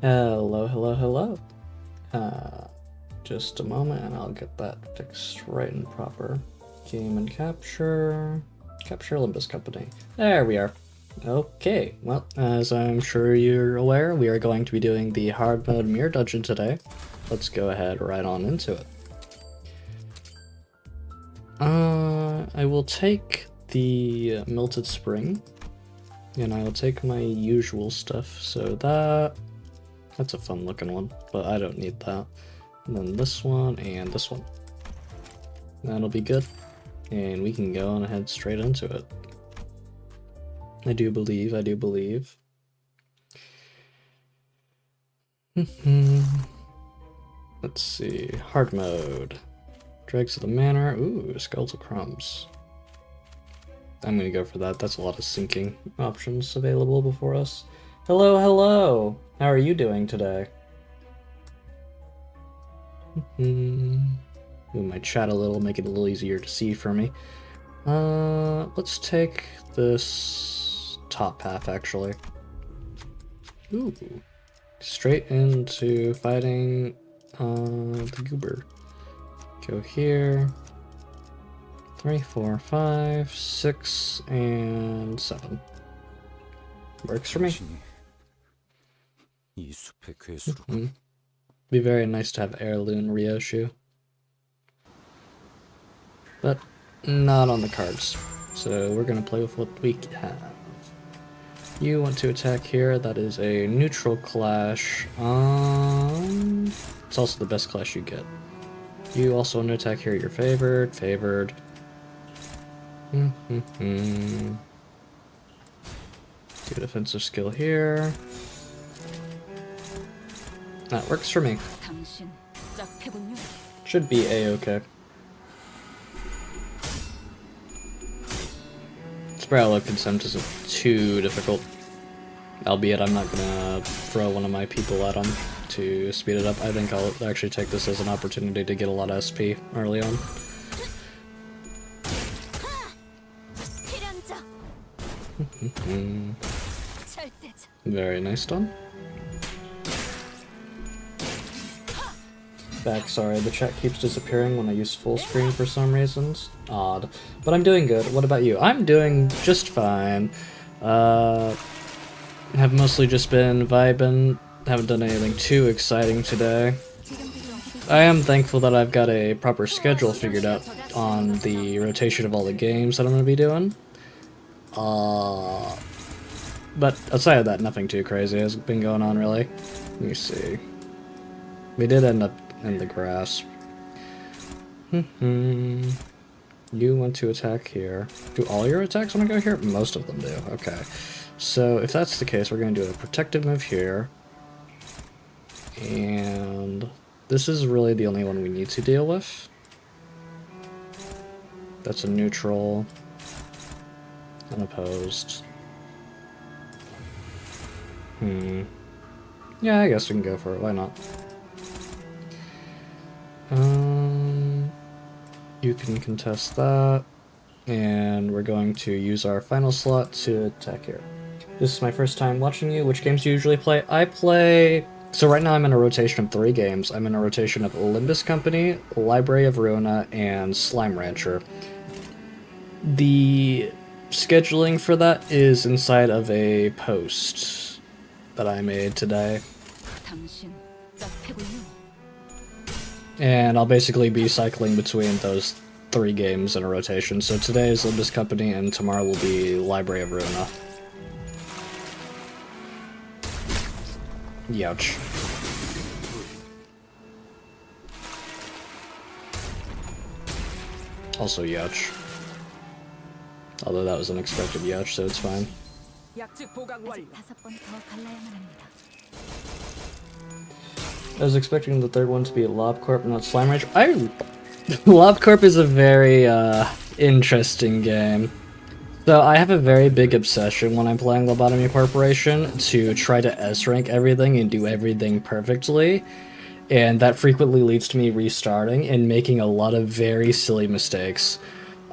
Hello, hello, hello. Just a moment and I'll get that fixed right and proper. Game and capture. Capture Limbus Company. There we are. Okay, well, as I'm sure you're aware, we are going to be doing the hard mode mirror dungeon today. Let's go ahead right on into it. I will take the melted spring, and I will take my usual stuff, so that's a fun looking one, but I don't need that. And then this one and this one. That'll be good. And we can go on ahead straight into it. I do believe. Let's see. Hard mode. Dregs of the Manor. Ooh, skeletal crumbs. I'm gonna go for that. That's a lot of syncing options available before us. Hello, hello! How are you doing today? Move my chat a little, make it a little easier to see for me. Let's take this top half, actually. Ooh. Straight into fighting the goober. Go here. 3, 4, 5, 6, and 7. Works for me. Be very nice to have heirloom Ryoshu. But not on the cards. So we're gonna play with what we have. You want to attack here, that is a neutral clash. It's also the best clash you get. You also want to attack here, you're favored. Do a defensive skill here. That works for me. Should be a-okay. Sprout Low Contempt isn't too difficult. Albeit I'm not gonna throw one of my people at him to speed it up. I think I'll actually take this as an opportunity to get a lot of SP early on. Very nice done. Back, sorry, the chat keeps disappearing when I use full screen for some reasons. Odd. But I'm doing good. What about you? I'm doing just fine. Have mostly just been vibing. Haven't done anything too exciting today. I am thankful that I've got a proper schedule figured out on the rotation of all the games that I'm going to be doing. But outside of that, nothing too crazy has been going on, really. Let me see. We did end up in the grass. You want to attack here. Do all your attacks want to go here? Most of them do. Okay. So if that's the case, we're going to do a protective move here. And this is really the only one we need to deal with. That's a neutral. Unopposed. Yeah, I guess we can go for it. Why not? You can contest that. And we're going to use our final slot to attack here. This is my first time watching you. Which games do you usually play? I play... So right now I'm in a rotation of 3 games. I'm in a rotation of Limbus Company, Library of Ruina, and Slime Rancher. The scheduling for that is inside of a post that I made today. And I'll basically be cycling between those 3 games in a rotation. So today is Limbus Company, and tomorrow will be Library of Ruina. Youch. Also youch. Although that was unexpected youch, so it's fine. I was expecting the third one to be LobCorp, not Slime Rancher. LobCorp is a very interesting game. So I have a very big obsession when I'm playing Lobotomy Corporation to try to S-rank everything and do everything perfectly. And that frequently leads to me restarting and making a lot of very silly mistakes.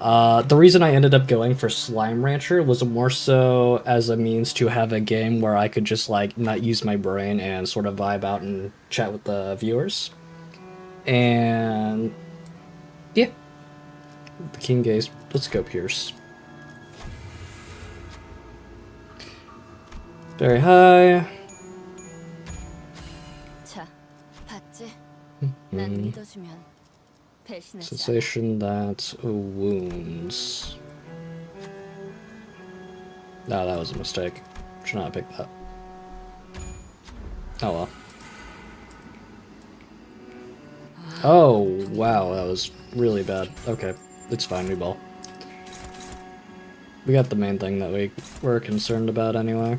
The reason I ended up going for Slime Rancher was more so as a means to have a game where I could just like not use my brain and sort of vibe out and chat with the viewers. And yeah, the King Gaze. Let's go, Pierce. Very high. 자, 봤지? 난 믿어주면 배신하지 않아. Sensation that wounds. No, that was a mistake. Should not have picked that. Oh well. Oh, wow, that was really bad. Okay, it's fine, we ball. We got the main thing that we were concerned about anyway.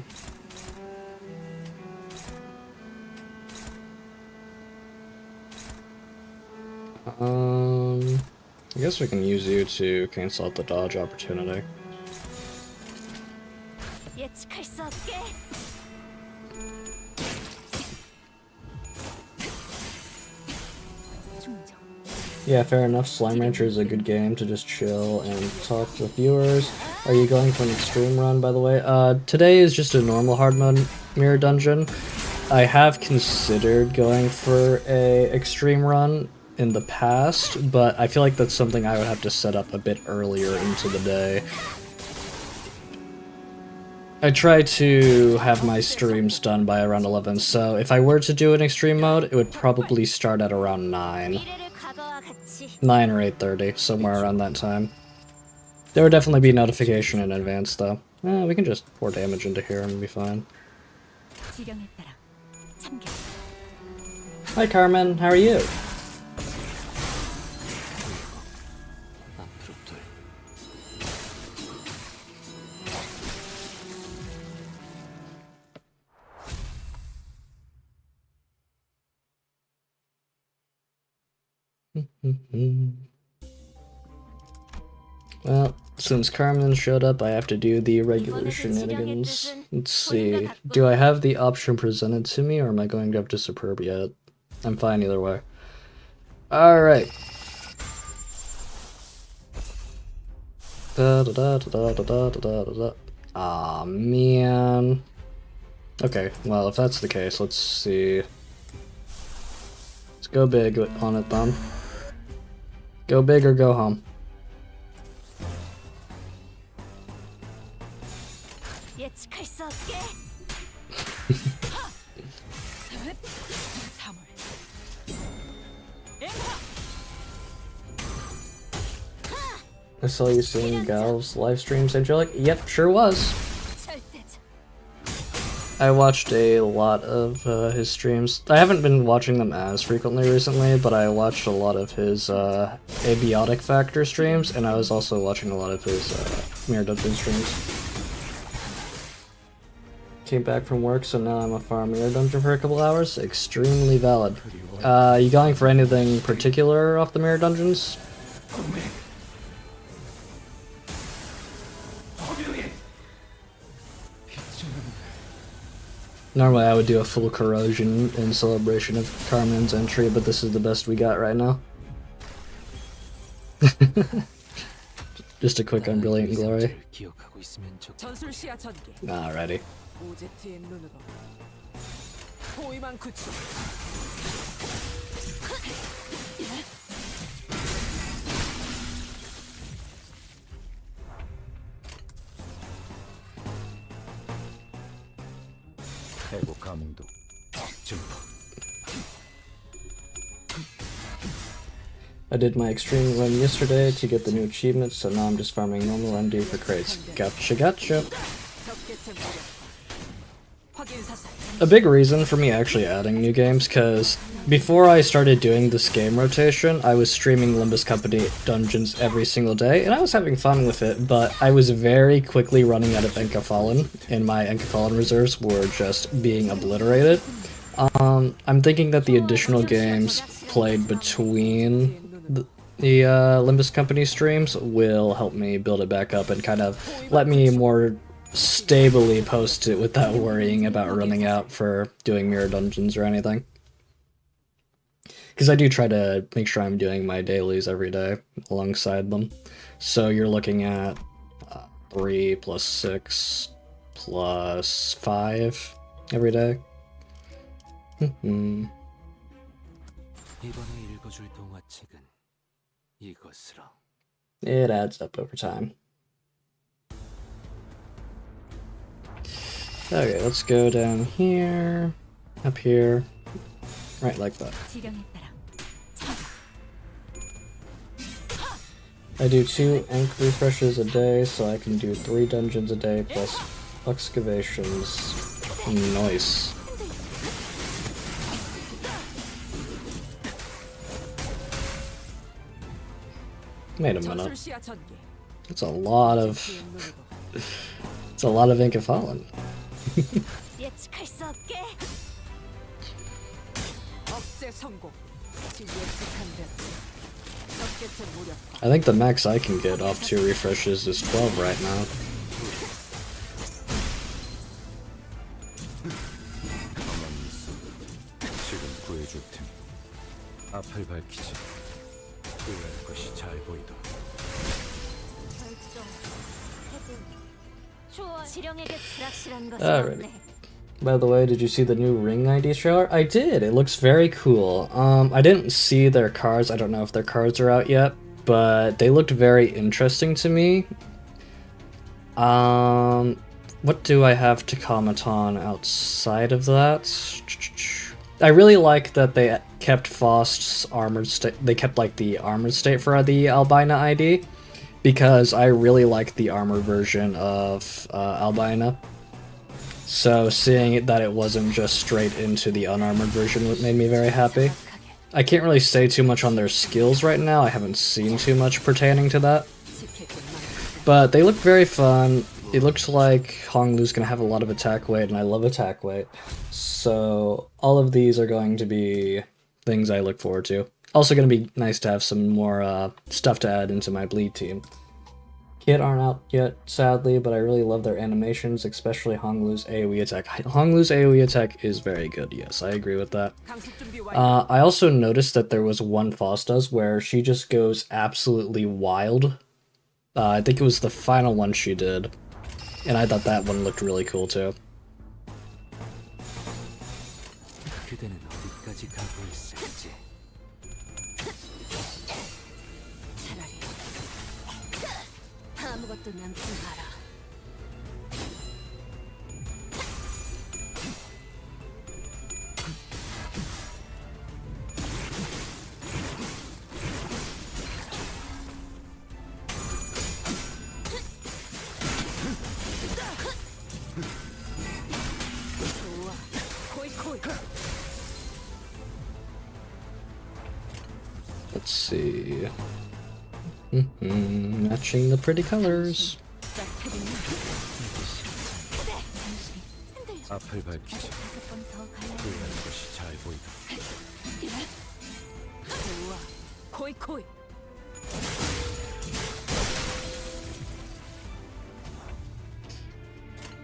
I guess we can use you to cancel out the dodge opportunity. 예측할 수 없게. Yeah, fair enough. Slime Rancher is a good game to just chill and talk with viewers. Are you going for an extreme run, by the way? Today is just a normal hard mode mirror dungeon. I have considered going for a extreme run in the past, but I feel like that's something I would have to set up a bit earlier into the day. I try to have my streams done by around 11, so if I were to do an extreme mode, it would probably start at around 9. 9 or 8:30, somewhere around that time. There would definitely be notification in advance, though. We can just pour damage into here and be fine. Hi Carmen, how are you? Well, since Carmen showed up, I have to do the regular shenanigans. Let's see. Do I have the option presented to me, or am I going to have to Superb yet? I'm fine either way. Alright. Aw, man. Okay, well, if that's the case, let's see. Let's go big on it, then. Go big or go home. I saw you seeing Gal's live streams, Angelic. Yep, sure was. I watched a lot of his streams. I haven't been watching them as frequently recently, but I watched a lot of his Abiotic Factor streams, and I was also watching a lot of his Mirror Dungeon streams. Came back from work, so now I'm a farm Mirror Dungeon for a couple hours. Extremely valid. You going for anything particular off the Mirror Dungeons? Normally I would do a full corrosion in celebration of Carmen's entry, but this is the best we got right now. Just a quick Unbrilliant Glory. Alrighty. I did my extreme run yesterday to get the new achievements, so now I'm just farming normal MD for crates. Gotcha, gotcha. A big reason for me actually adding new games, because before I started doing this game rotation, I was streaming Limbus Company dungeons every single day, and I was having fun with it, but I was very quickly running out of Enka Fallen, and my Enka Fallen reserves were just being obliterated. I'm thinking that the additional games played between the Limbus Company streams will help me build it back up and kind of let me more stably post it without worrying about running out for doing mirror dungeons or anything. Because I do try to make sure I'm doing my dailies every day alongside them. So you're looking at 3 plus 6 plus 5 every day. It adds up over time. Okay, let's go down here, up here, right like that. I do 2 ink refreshes a day, so I can do 3 dungeons a day plus excavations. Nice. Wait a minute. It's a lot of... It's a lot of ink of Holland. I think the max I can get off 2 refreshes is 12 right now. Alrighty. By the way, did you see the new Ring ID trailer? I did! It looks very cool. I didn't see their cards, I don't know if their cards are out yet, but they looked very interesting to me. What do I have to comment on outside of that? I really like that they kept Faust's armored state, they kept like the armored state for the Albina ID, because I really like the armored version of Albina. So seeing that it wasn't just straight into the unarmored version made me very happy. I can't really say too much on their skills right now, I haven't seen too much pertaining to that. But they look very fun. It looks like Honglu's gonna have a lot of attack weight, and I love attack weight. So all of these are going to be things I look forward to. Also gonna be nice to have some more stuff to add into my bleed team. Kit aren't out yet, sadly, but I really love their animations, especially Honglu's AoE attack. Honglu's AoE attack is very good, yes, I agree with that. I also noticed that there was one Faustas where she just goes absolutely wild. I think it was the final one she did, and I thought that one looked really cool too. Let's see. Matching the pretty colors.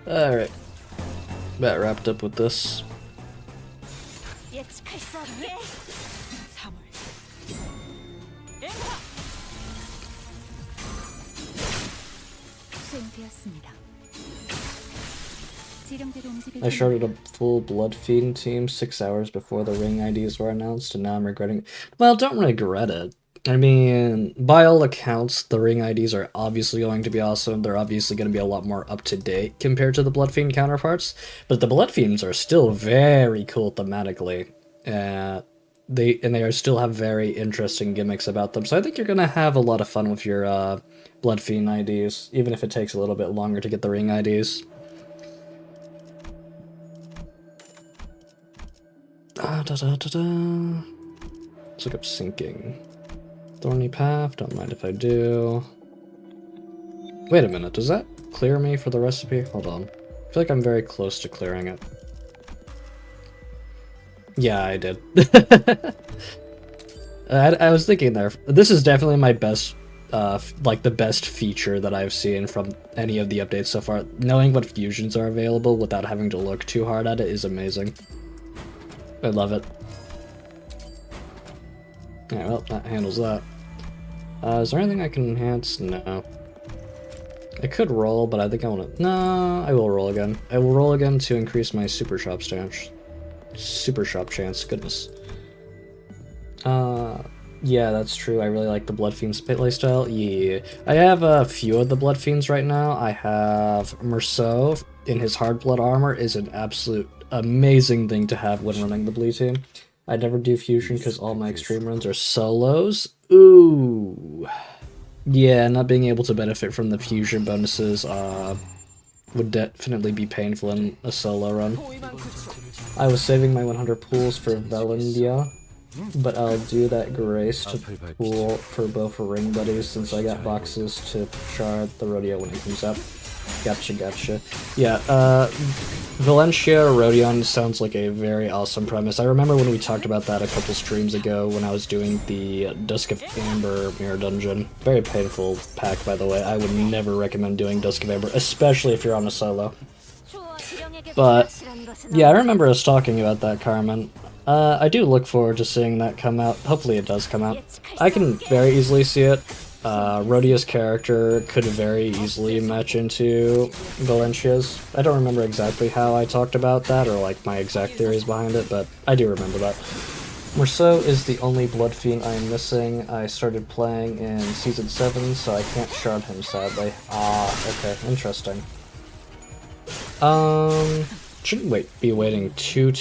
Alright. That wrapped up with this. I started a full Blood Fiend team 6 hours before the ring IDs were announced, and now I'm regretting it. Well, don't regret it. I mean, by all accounts, the ring IDs are obviously going to be awesome. They're obviously going to be a lot more up-to-date compared to the Blood Fiend counterparts, but the Blood Fiends are still very cool thematically. They are still have very interesting gimmicks about them, so I think you're going to have a lot of fun with your Blood Fiend IDs, even if it takes a little bit longer to get the ring IDs. Let's look up sinking. Thorny Path, don't mind if I do. Wait a minute, does that clear me for the recipe? Hold on. I feel like I'm very close to clearing it. Yeah, I did. I was thinking there. This is definitely my best, like the best feature that I've seen from any of the updates so far. Knowing what fusions are available without having to look too hard at it is amazing. I love it. Yeah, well, that handles that. Is there anything I can enhance? No. I could roll, but I think I want to... No, I will roll again. I will roll again to increase my super shop chance. Super shop chance, goodness. Yeah, that's true. I really like the Blood Fiend's playstyle. Yeah. I have a few of the Blood Fiends right now. I have Merceau in his hard blood armor is an absolute amazing thing to have when running the blue team. I never do fusion because all my extreme runs are solos. Ooh. Yeah, not being able to benefit from the fusion bonuses would definitely be painful in a solo run. I was saving my 100 pools for Valendia, but I'll do that grace to pool for both ring buddies since I got boxes to shard the rodeo when it comes up. Gotcha. Yeah, Valencia Rodion sounds like a very awesome premise. I remember when we talked about that a couple streams ago when I was doing the Dusk of Amber Mirror Dungeon. Very painful pack, by the way. I would never recommend doing Dusk of Amber, especially if you're on a solo. But, yeah, I remember us talking about that, Carmen. I do look forward to seeing that come out. Hopefully it does come out. I can very easily see it. Rodia's character could very easily match into Valencia's. I don't remember exactly how I talked about that, or like my exact theories behind it, but I do remember that. Merceau is the only Blood Fiend I am missing. I started playing in Season 7, so I can't shard him, sadly. Okay, interesting. Shouldn't be waiting too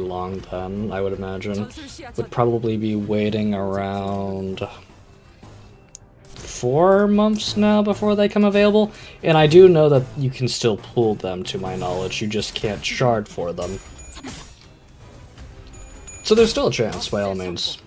long then, I would imagine. Would probably be waiting around 4 months now before they come available, and I do know that you can still pool them, to my knowledge, you just can't shard for them. So there's still a chance, by all means.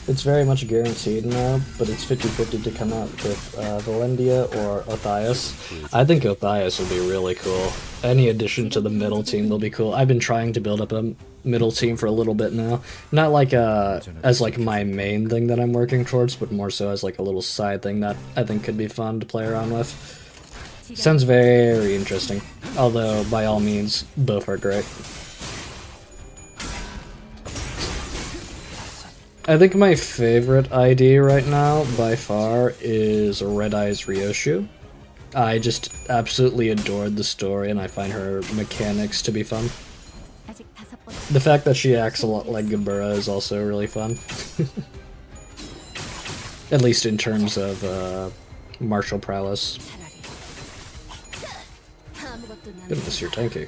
It's very much guaranteed now, but it's 50-50 to come out with Valendia or Othias. I think Othias will be really cool. Any addition to the middle team will be cool. I've been trying to build up a middle team for a little bit now. Not like as like my main thing that I'm working towards, but more so as like a little side thing that I think could be fun to play around with. Sounds very interesting. Although, by all means, both are great. I think my favorite ID right now, by far, is Red Eyes Ryoshu. I just absolutely adored the story, and I find her mechanics to be fun. The fact that she acts a lot like Gabura is also really fun. At least in terms of martial prowess. Goodness, you're tanky.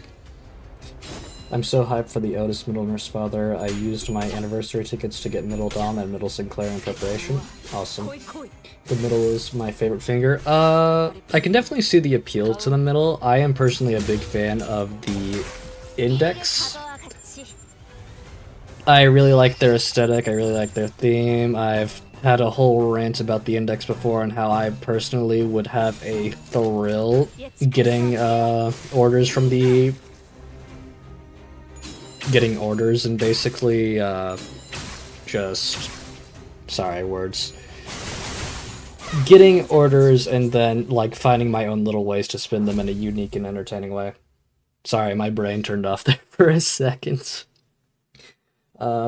I'm so hyped for the Otis Middle Nurse Father. I used my anniversary tickets to get Middle Dom and Middle Sinclair in preparation. Awesome. The middle is my favorite finger. I can definitely see the appeal to the middle. I am personally a big fan of the index. I really like their aesthetic, I really like their theme. I've had a whole rant about the index before and how I personally would have a thrill getting orders from the... Getting orders and basically just... Sorry, words. Getting orders and then like finding my own little ways to spin them in a unique and entertaining way. Sorry, my brain turned off there for a second.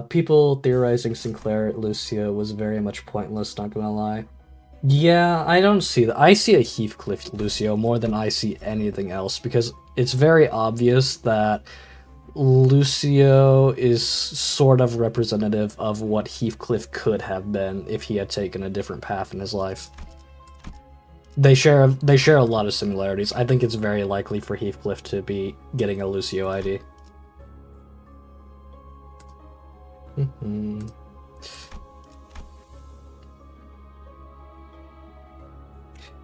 People theorizing Sinclair Lucio was very much pointless, not gonna lie. Yeah, I don't see that. I see a Heathcliff Lucio more than I see anything else, because it's very obvious that Lucio is sort of representative of what Heathcliff could have been if he had taken a different path in his life. They share a lot of similarities. I think it's very likely for Heathcliff to be getting a Lucio ID.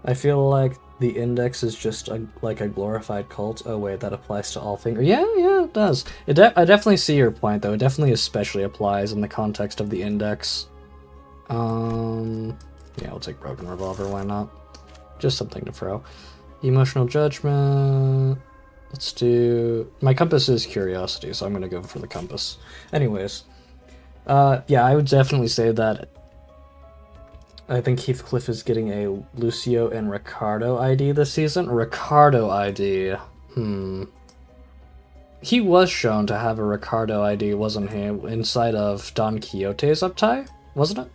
I feel like the index is just like a glorified cult. Oh wait, that applies to all things. Yeah, it does. I definitely see your point, though. It definitely especially applies in the context of the index. Yeah, we'll take Broken Revolver, why not? Just something to throw. Emotional Judgment. Let's do... My compass is Curiosity, so I'm gonna go for the compass. Anyways. Yeah, I would definitely say that I think Heathcliff is getting a Lucio and Ricardo ID this season. Ricardo ID. He was shown to have a Ricardo ID, wasn't he? Inside of Don Quixote's uptie? Wasn't it?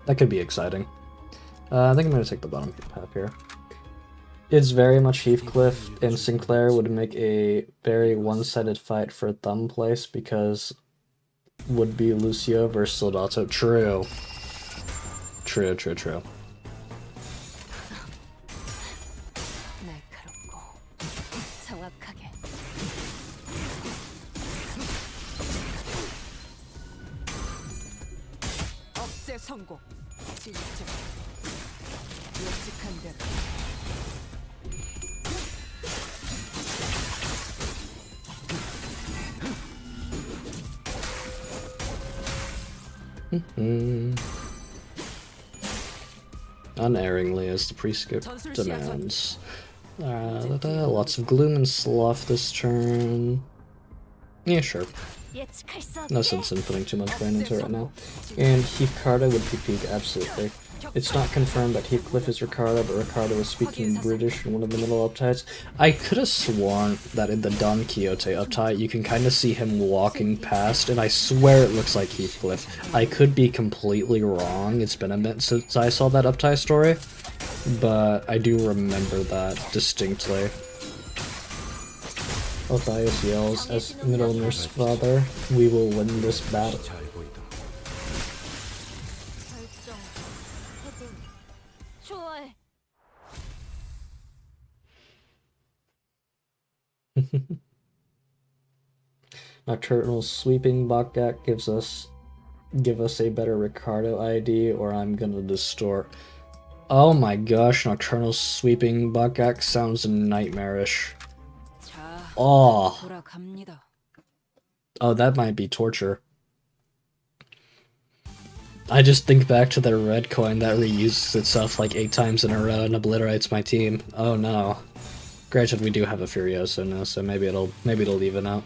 That could be exciting. I think I'm going to take the bottom path here. It's very much Heathcliff and Sinclair would make a very one-sided fight for thumb place because would be Lucio versus Soldato. True. True. Unerringly as the pre-skip demands. Lots of gloom and slough this turn. Yeah, sure. No sense in putting too much brain into it right now. And Ricardo would be peak, absolutely. It's not confirmed that Heathcliff is Ricardo, but Ricardo is speaking British in one of the middle upties. I could have sworn that in the Don Quixote uptie, you can kind of see him walking past, and I swear it looks like Heathcliff. I could be completely wrong. It's been a minute since I saw that uptie story, but I do remember that distinctly. Othaios yells, as Middlemir's father, we will win this battle. Nocturnal Sweeping Bakgak give us a better Ricardo ID, or I'm gonna distort. Oh my gosh, Nocturnal Sweeping Bakgak sounds nightmarish. Oh, that might be torture. I just think back to the red coin that reuses itself like 8 times in a row and obliterates my team. Oh no. Granted, we do have a Furioso now, so maybe it'll even out.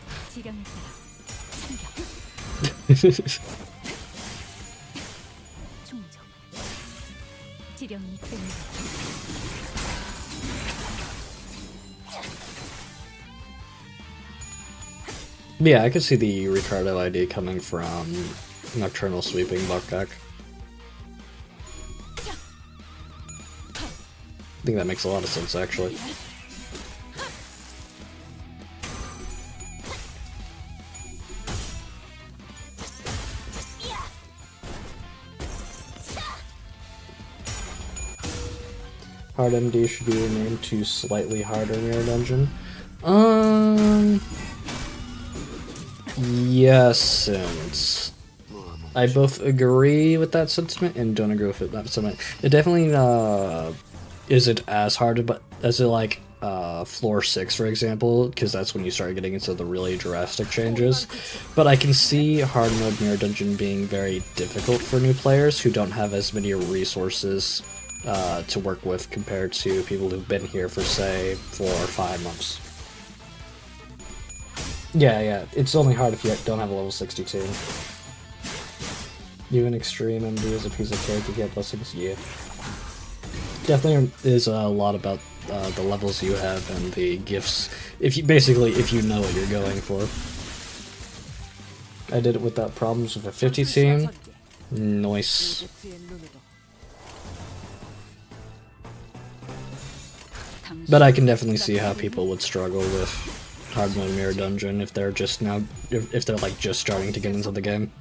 Yeah, I could see the Ricardo ID coming from Nocturnal Sweeping Bakgak. I think that makes a lot of sense, actually. Hard MD should be renamed to Slightly Harder Mirror Dungeon. Yes, and I both agree with that sentiment and don't agree with that sentiment. It definitely isn't as hard, but as it like floor 6, for example, because that's when you start getting into the really drastic changes. But I can see hard mode Mirror Dungeon being very difficult for new players who don't have as many resources to work with compared to people who've been here for, say, 4 or 5 months. Yeah, it's only hard if you don't have a level 62. Even Extreme MD is a piece of cake to get blessings, yeah. Definitely is a lot about the levels you have and the gifts. If you know what you're going for. I did it without problems with a 50 team. Nice. But I can definitely see how people would struggle with hard mode Mirror Dungeon if they're just if they're like just starting to get into the game.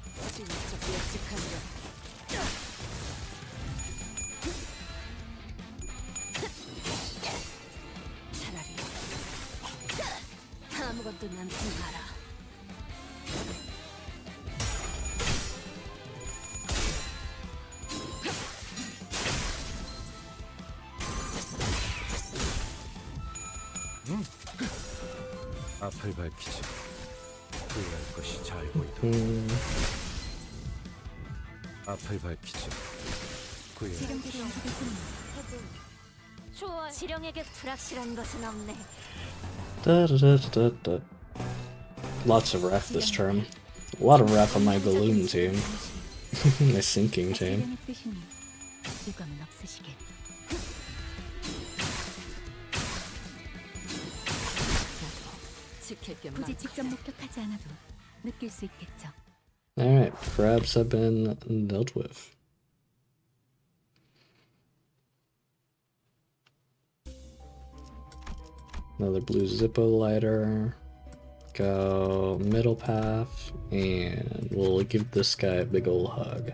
앞을 밝히지. 후회할 것이 잘 보이다. 앞을 밝히지. 좋아. 지령에게 불확실한 것은 없네. Lots of ref this turn. A lot of ref on my balloon team. My sinking chain. 대령의 뜻이니 유감은 없으시게. 지킬 게 굳이 직접 목격하지 않아도 느낄 수 있겠죠. Alright, crabs have been dealt with. Another blue Zippo lighter. Go middle path, and we'll give this guy a big ol' hug.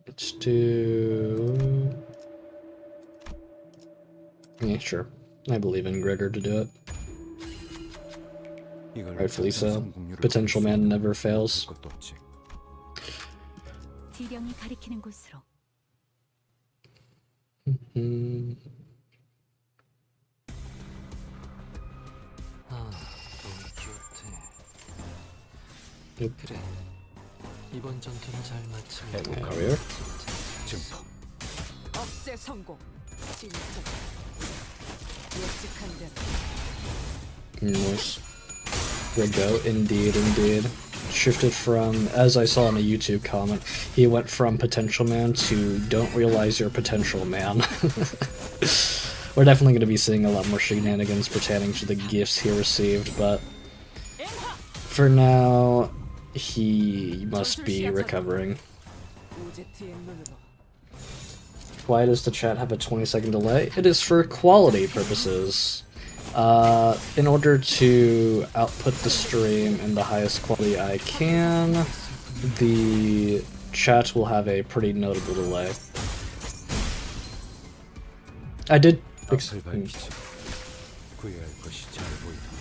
Let's do... Yeah, sure. I believe in Gregor to do it. Rightfully so. Potential man never fails. 지령이 가리키는 곳으로. Nope. 그래. 이번 전투는 잘 마치면 Over here. 증폭. 억제 성공. 진짜. 예측한 대로. Nice. Good go. Indeed, indeed. Shifted from, as I saw in a YouTube comment, he went from potential man to don't realize you're potential man. We're definitely going to be seeing a lot more shenanigans pertaining to the gifts he received, but for now, he must be recovering. 우제트의 눈으로. Why does the chat have a 20-second delay? It is for quality purposes. In order to output the stream in the highest quality I can, the chat will have a pretty notable delay. I did... 앞을 밝히지. 구해야 할 것이 잘 보이다.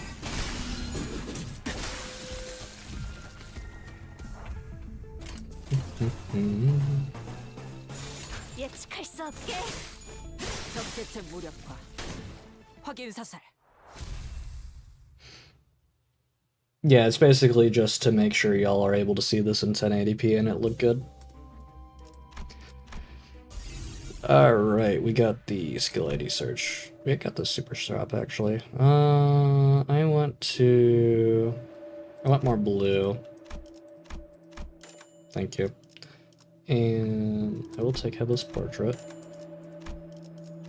예측할 수 없게. 적대체 무력화. 확인 사살. Yeah, it's basically just to make sure y'all are able to see this in 1080p and it look good. Alright, we got the skill ID search. We got the super strap actually. I want more blue. Thank you. And I will take Headless Portrait.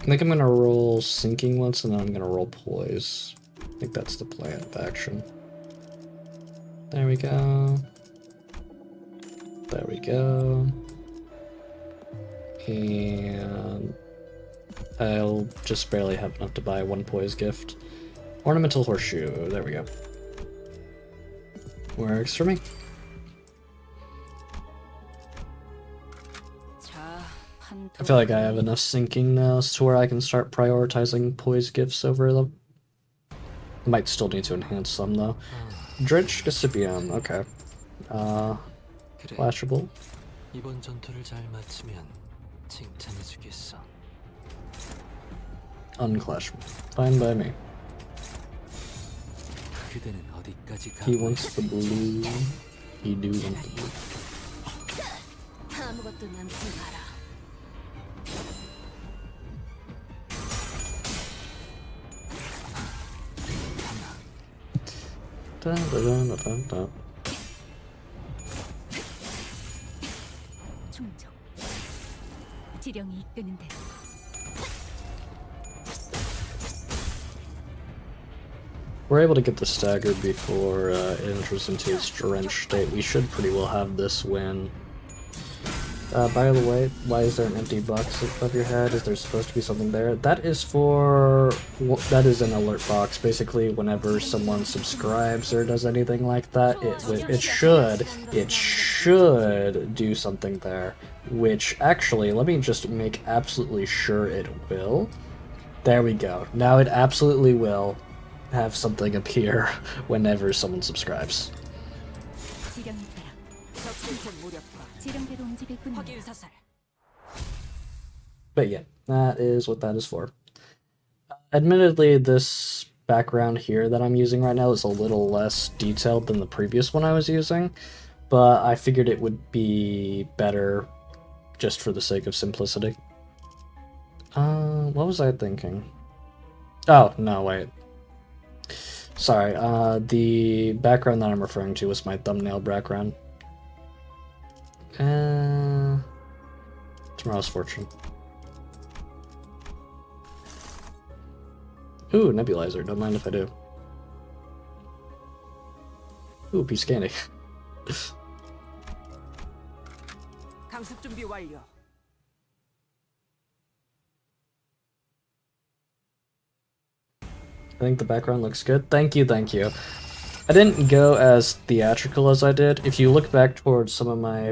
I think I'm gonna roll Sinking once and then I'm gonna roll Poise. I think that's the plan of action. There we go. There we go. And I'll just barely have enough to buy one Poise gift. Ornamental Horseshoe, there we go. Works for me. I feel like I have enough sinking now to where I can start prioritizing Poise gifts over them. I might still need to enhance some though. Drench Gasipium, okay. 그래. Flashable. 이번 전투를 잘 마치면 칭찬해주겠어. Unclashable. Fine by me. 그대는 어디까지 가? He wants the blue. He do want the blue. 아무것도 남지 마라. Da, da, da, da, da. 충정. 지령이 이끄는 대로. We're able to get the stagger before it enters into its drenched state. We should pretty well have this win. By the way, why is there an empty box above your head? Is there supposed to be something there? That is for... that is an alert box. Basically, whenever someone subscribes or does anything like that, it should do something there. Which, actually, let me just make absolutely sure it will. There we go. Now it absolutely will have something appear whenever someone subscribes. 적대체 무력화. 지령대로 움직일 뿐입니다. 확인 사살. But yeah, that is what that is for. Admittedly, this background here that I'm using right now is a little less detailed than the previous one I was using, but I figured it would be better just for the sake of simplicity. What was I thinking? Oh, no, wait. Sorry, the background that I'm referring to was my thumbnail background. Tomorrow's Fortune. Ooh, nebulizer. Don't mind if I do. Ooh, piece candy. 강습 준비 완료. I think the background looks good. Thank you, thank you. I didn't go as theatrical as I did. If you look back towards some of my...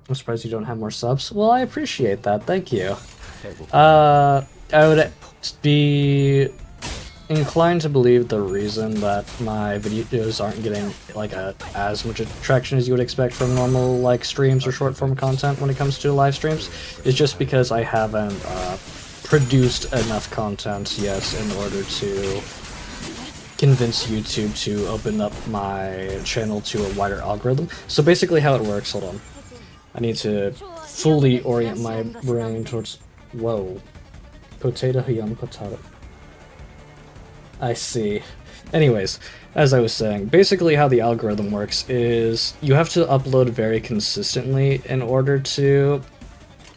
I'm surprised you don't have more subs. Well, I appreciate that. Thank you. I would be inclined to believe the reason that my videos aren't getting like as much attraction as you would expect from normal like streams or short form content when it comes to live streams is just because I haven't produced enough content yet in order to convince YouTube to open up my channel to a wider algorithm. So basically how it works, hold on. I need to fully orient my brain towards... Whoa. Potato, young potato. I see. Anyways, as I was saying, basically how the algorithm works is you have to upload very consistently in order to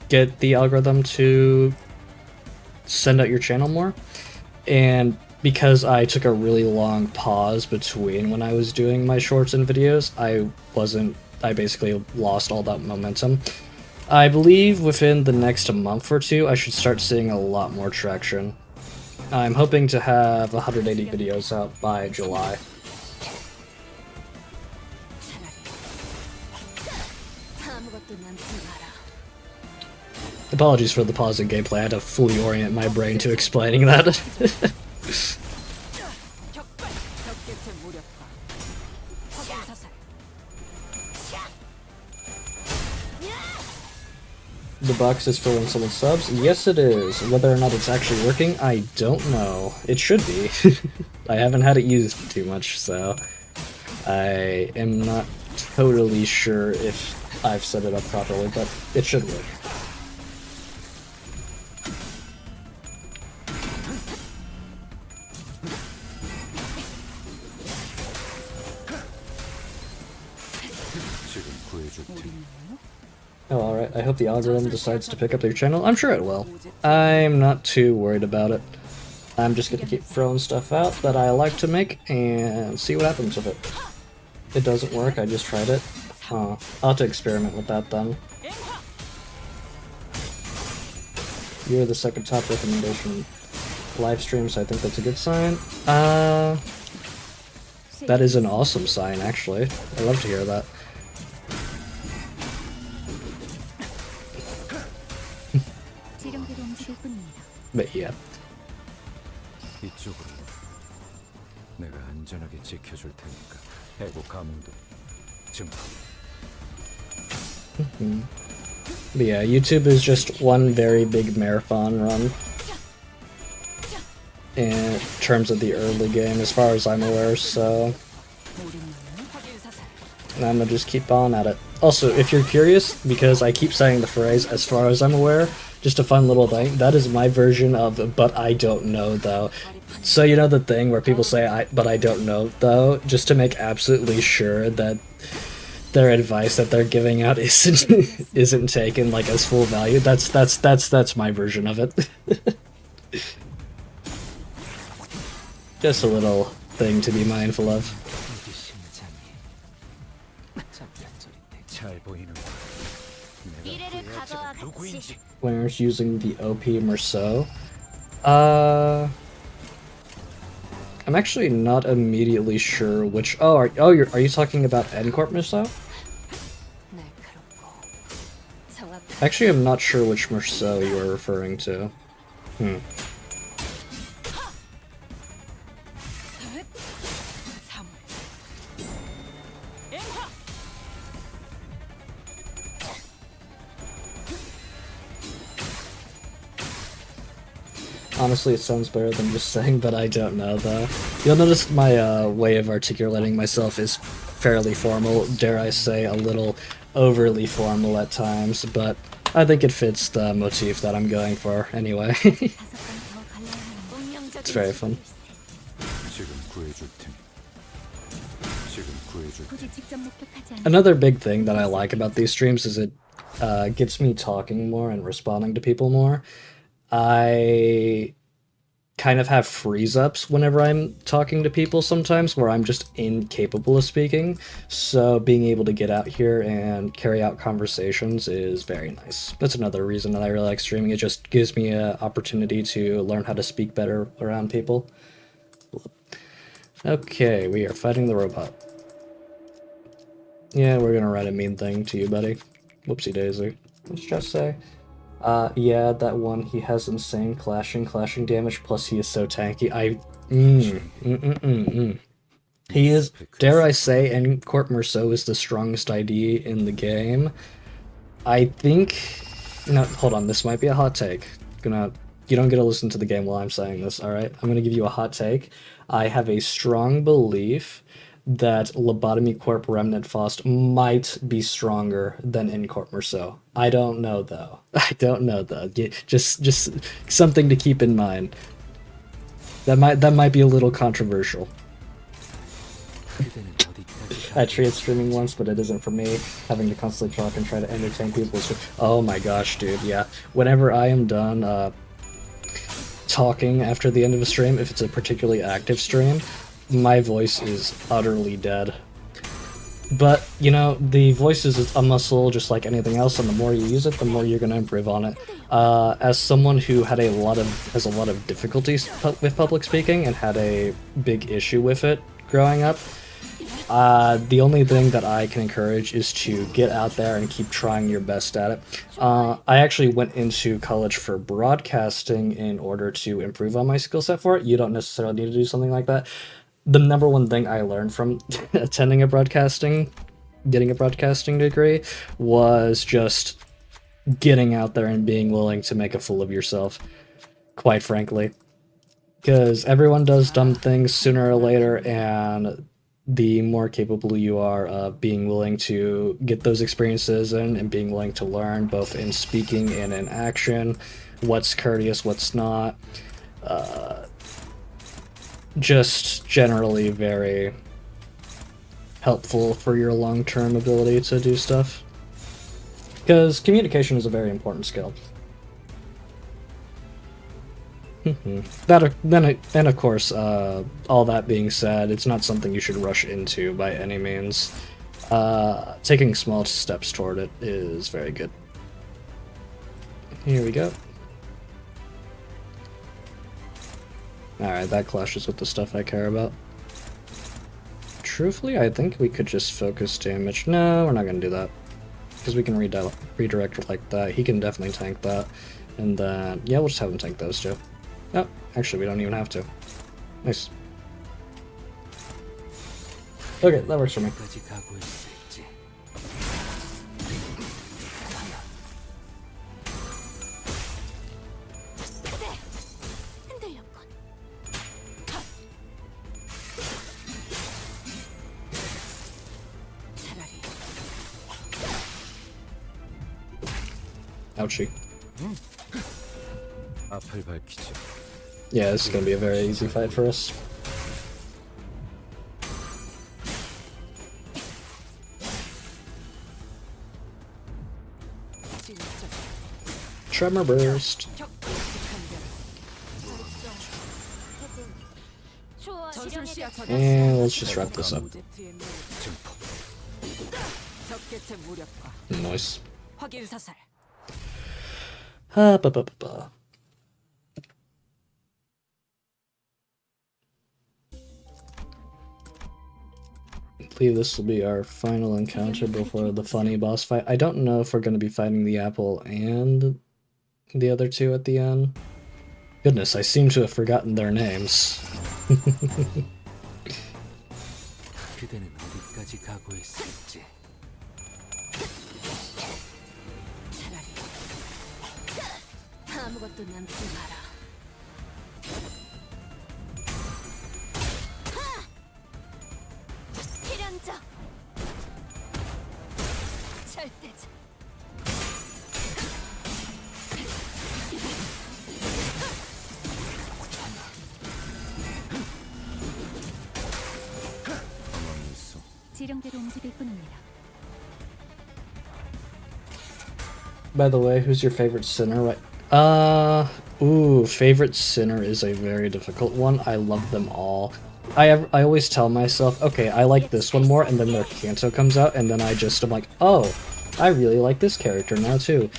get the algorithm to send out your channel more. And because I took a really long pause between when I was doing my shorts and videos, I basically lost all that momentum. I believe within the next month or two, I should start seeing a lot more traction. I'm hoping to have 180 videos out by July. Apologies for the pause in gameplay, I had to fully orient my brain to explaining that. 적개체 무력화. 확인 사살. The box is filling someone's subs? Yes it is. Whether or not it's actually working, I don't know. It should be. I haven't had it used too much, so I am not totally sure if I've set it up properly, but it should work. 지금 구해줄 테니. Oh, alright. I hope the algorithm decides to pick up their channel. I'm sure it will. I'm not too worried about it. I'm just gonna keep throwing stuff out that I like to make and see what happens with it. If it doesn't work, I just tried it. I'll have to experiment with that then. You're the second top recommendation live stream, so I think that's a good sign. That is an awesome sign, actually. I love to hear that. But yeah. 이쪽으로. 내가 안전하게 지켜줄 테니까. 해고 가문도 증폭. But yeah, YouTube is just one very big marathon run in terms of the early game, as far as I'm aware, so I'm gonna just keep on at it. Also, if you're curious, because I keep saying the phrase, as far as I'm aware, just a fun little thing, that is my version of but I don't know though. So you know the thing where people say but I don't know though, just to make absolutely sure that their advice that they're giving out isn't taken like as full value. That's my version of it. Just a little thing to be mindful of. 잘 보이는 누구인지. Players using the OP Merceau. I'm actually not immediately sure which. Oh, are you talking about N-Corp Merceau? Actually, I'm not sure which Merceau you are referring to. Honestly, it sounds better than just saying, but I don't know, though. You'll notice my way of articulating myself is fairly formal, dare I say a little overly formal at times, but I think it fits the motif that I'm going for anyway. It's very fun. 지금 구해줄 테니 지금 구해줄 굳이 직접 목격하지 않아도 Another big thing that I like about these streams is it gets me talking more and responding to people more. I kind of have freeze-ups whenever I'm talking to people sometimes where I'm just incapable of speaking, so being able to get out here and carry out conversations is very nice. That's another reason that I really like streaming. It just gives me an opportunity to learn how to speak better around people. Okay, we are fighting the robot. Yeah, we're gonna write a mean thing to you, buddy. Whoopsie daisy. Let's just say. Yeah, that one, he has insane clashing damage, plus he is so tanky. He is, dare I say, and Court Merceau is the strongest ID in the game. I think, no, hold on, this might be a hot take. You don't get to listen to the game while I'm saying this, alright? I'm gonna give you a hot take. I have a strong belief that Lobotomy Corp Remnant Faust might be stronger than in Court Merceau. I don't know though. Just something to keep in mind. That might be a little controversial. 그대는 어디까지 I tried streaming once, but it isn't for me. Having to constantly talk and try to entertain people is oh my gosh, dude, yeah. Whenever I am done talking after the end of a stream, if it's a particularly active stream, my voice is utterly dead. But, you know, the voice is a muscle just like anything else, and the more you use it, the more you're going to improve on it. As someone who has a lot of difficulties with public speaking and had a big issue with it growing up, the only thing that I can encourage is to get out there and keep trying your best at it. I actually went into college for broadcasting in order to improve on my skill set for it. You don't necessarily need to do something like that. The number one thing I learned from getting a broadcasting degree was just getting out there and being willing to make a fool of yourself, quite frankly. Because everyone does dumb things sooner or later, and the more capable you are of being willing to get those experiences in and being willing to learn both in speaking and in action, what's courteous, what's not, just generally very helpful for your long-term ability to do stuff. Because communication is a very important skill. Then of course, all that being said, it's not something you should rush into by any means. Taking small steps toward it is very good. Here we go. Alright, that clashes with the stuff I care about. Truthfully, I think we could just focus damage. No, we're not going to do that. Because we can redirect like that. He can definitely tank that. And then, yeah, we'll just have him tank those two. Oh, actually, we don't even have to. Nice. Okay, that works for me. 어디까지 가고 있을지. 흔들렸군. 차라리 Ouchie. 앞을 밝히지. Yeah, this is going to be a very easy fight for us. 진짜 Tremor Burst. 전술시야 And let's just wrap this up. 적개체 무력화 Nice. 확인 사살 I believe this will be our final encounter before the funny boss fight. I don't know if we're going to be fighting the apple and the other two at the end. Goodness, I seem to have forgotten their names. 그대는 어디까지 가고 있을지. 차라리 아무것도 남지 마라. 필연적 절대적 가만히 있어. 지령대로 움직일 뿐입니다. By the way, who's your favorite sinner? Right? Favorite sinner is a very difficult one. I love them all. I always tell myself, okay, I like this one more, and then their Kanto comes out, and then I'm like, oh, I really like this character now too.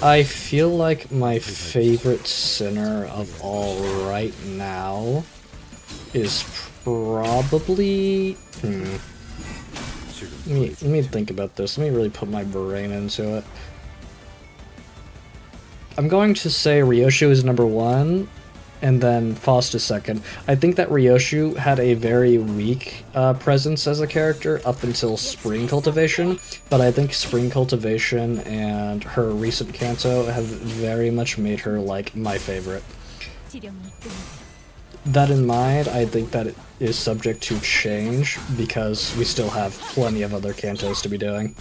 I feel like my favorite sinner of all right now is probably... Let me think about this. Let me really put my brain into it. I'm going to say Ryoshu is number 1, and then Faust is second. I think that Ryoshu had a very weak presence as a character up until Spring Cultivation, but I think Spring Cultivation and her recent Kanto have very much made her, like, my favorite. 지령이 있습니다. That in mind, I think that it is subject to change, because we still have plenty of other Kantos to be doing.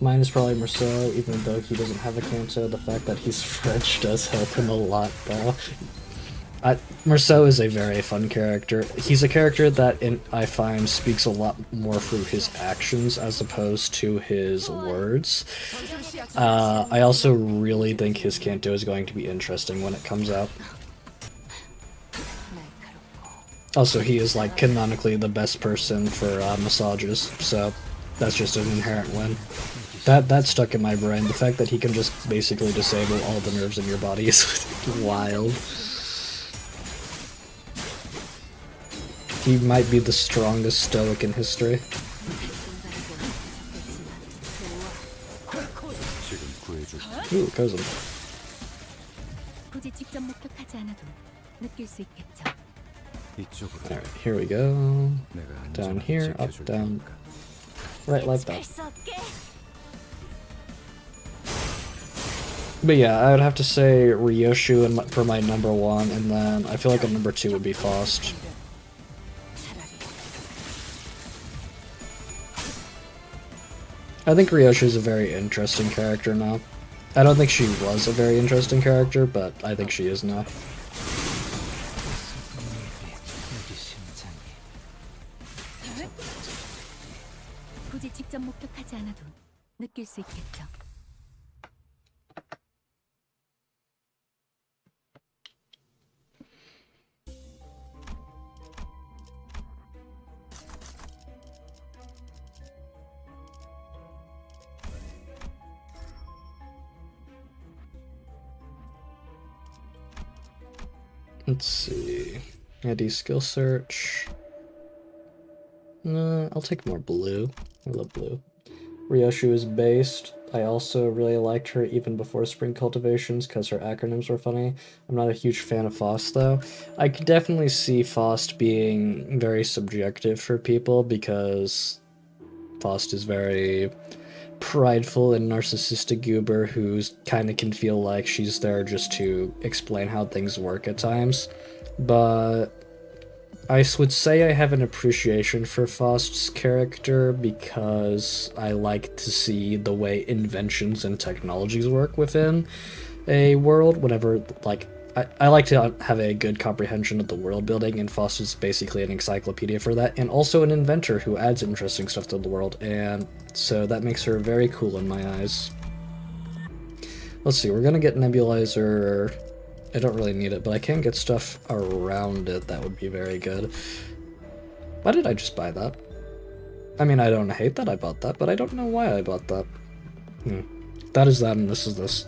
Mine is probably Marceau, even though he doesn't have a Kanto. The fact that he's French does help him a lot, though. Marceau is a very fun character. He's a character that I find speaks a lot more through his actions as opposed to his words. I also really think his Kanto is going to be interesting when it comes out. Also, he is, like, canonically the best person for massages, so that's just an inherent win. That stuck in my brain. The fact that he can just basically disable all the nerves in your body is wild. He might be the strongest stoic in history. Ooh, cousin. 굳이 직접 목격하지 않아도 느낄 수 있겠죠. Alright, here we go. Down here, up, down. Right, like that. But yeah, I would have to say Ryoshu for my number 1, and then I feel like a number 2 would be Faust. I think Ryoshu is a very interesting character now. I don't think she was a very interesting character, but I think she is now. 굳이 직접 목격하지 않아도 느낄 수 있겠죠. Let's see. ID skill search. I'll take more blue. I love blue. Ryoshu is based. I also really liked her even before Spring Cultivations because her acronyms were funny. I'm not a huge fan of Faust though. I could definitely see Faust being very subjective for people because Faust is very prideful and narcissistic goober who's kind of can feel like she's there just to explain how things work at times. But I would say I have an appreciation for Faust's character because I like to see the way inventions and technologies work within a world whenever, like, I like to have a good comprehension of the world building, and Faust is basically an encyclopedia for that, and also an inventor who adds interesting stuff to the world, and so that makes her very cool in my eyes. Let's see, we're gonna get Nebulizer. I don't really need it, but I can get stuff around it that would be very good. Why did I just buy that? I mean, I don't hate that I bought that, but I don't know why I bought that. That is that, and this is this.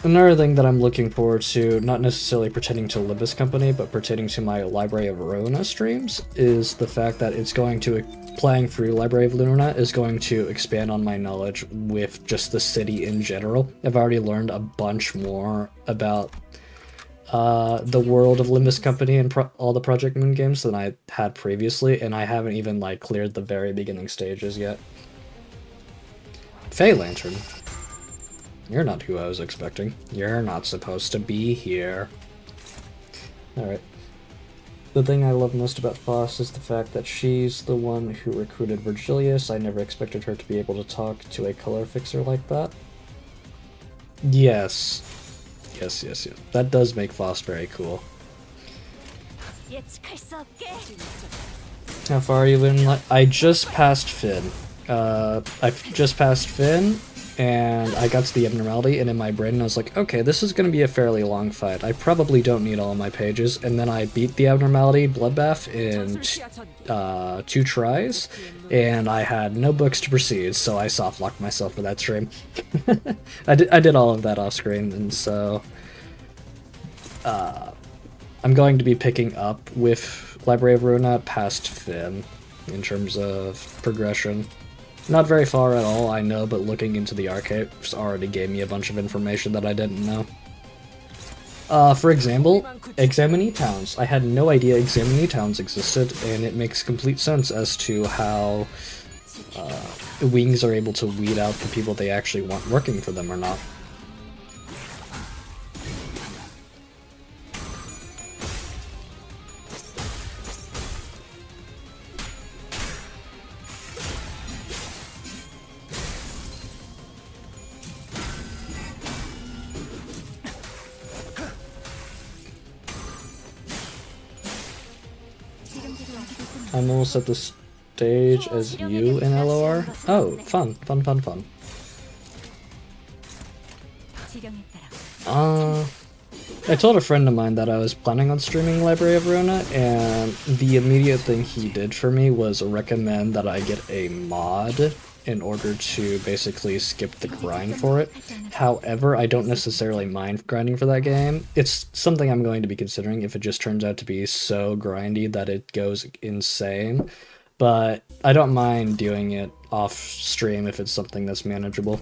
Another thing that I'm looking forward to, not necessarily pertaining to Limbus Company, but pertaining to my Library of Ruina streams, is the fact that it's going to, playing through Library of Ruina is going to expand on my knowledge with just the city in general. I've already learned a bunch more about the world of Limbus Company and all the Project Moon games than I had previously, and I haven't even, like, cleared the very beginning stages yet. Fey Lantern. You're not who I was expecting. You're not supposed to be here. Alright. The thing I love most about Faust is the fact that she's the one who recruited Virgilius. I never expected her to be able to talk to a color fixer like that. Yes. Yes, yes, yes. That does make Fost very cool. 예측할 수 없게. How far are you in? I just passed Finn. I just passed Finn, and I got to the abnormality, and in my brain I was like, okay, this is going to be a fairly long fight. I probably don't need all my pages, and then I beat the abnormality bloodbath in 2 tries, and I had no books to proceed, so I soft-locked myself for that stream. I did all of that off-screen, and so I'm going to be picking up with Library of Ruinat past Finn in terms of progression. Not very far at all, I know, but looking into the archives already gave me a bunch of information that I didn't know. For example, Examinee Towns. I had no idea Examinee Towns existed, and it makes complete sense as to how Wings are able to weed out the people they actually want working for them or not. I'm almost at the stage as you in LOR. Oh, fun. 지령에 따라. I told a friend of mine that I was planning on streaming Library of Ruinat, and the immediate thing he did for me was recommend that I get a mod in order to basically skip the grind for it. However, I don't necessarily mind grinding for that game. It's something I'm going to be considering if it just turns out to be so grindy that it goes insane. But I don't mind doing it off stream if it's something that's manageable.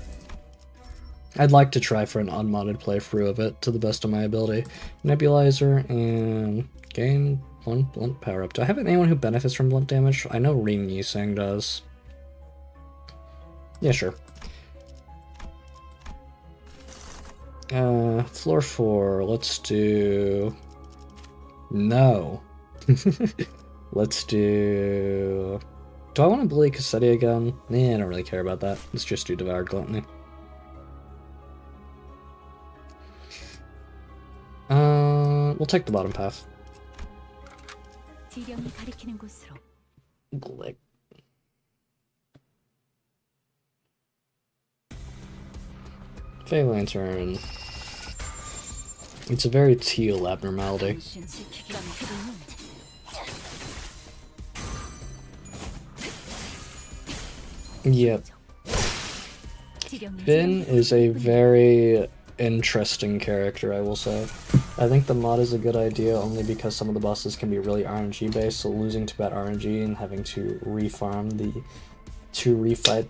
I'd like to try for an unmodded playthrough of it to the best of my ability. Nebulizer and gain 1 blunt power up. Do I have anyone who benefits from blunt damage? I know Rin Yisang does. Yeah, sure. Floor 4, let's do... No. Let's do... Do I want to bully Cassetti again? Nah, I don't really care about that. Let's just do Devoured Gluttony. We'll take the bottom path. 지령이 가리키는 곳으로. Glick. Fey Lantern. It's a very teal abnormality. 당신 지키기 힘들은 Yep. 지령이 Finn is a very interesting character, I will say. I think the mod is a good idea only because some of the bosses can be really RNG based, so losing to bad RNG and having to refight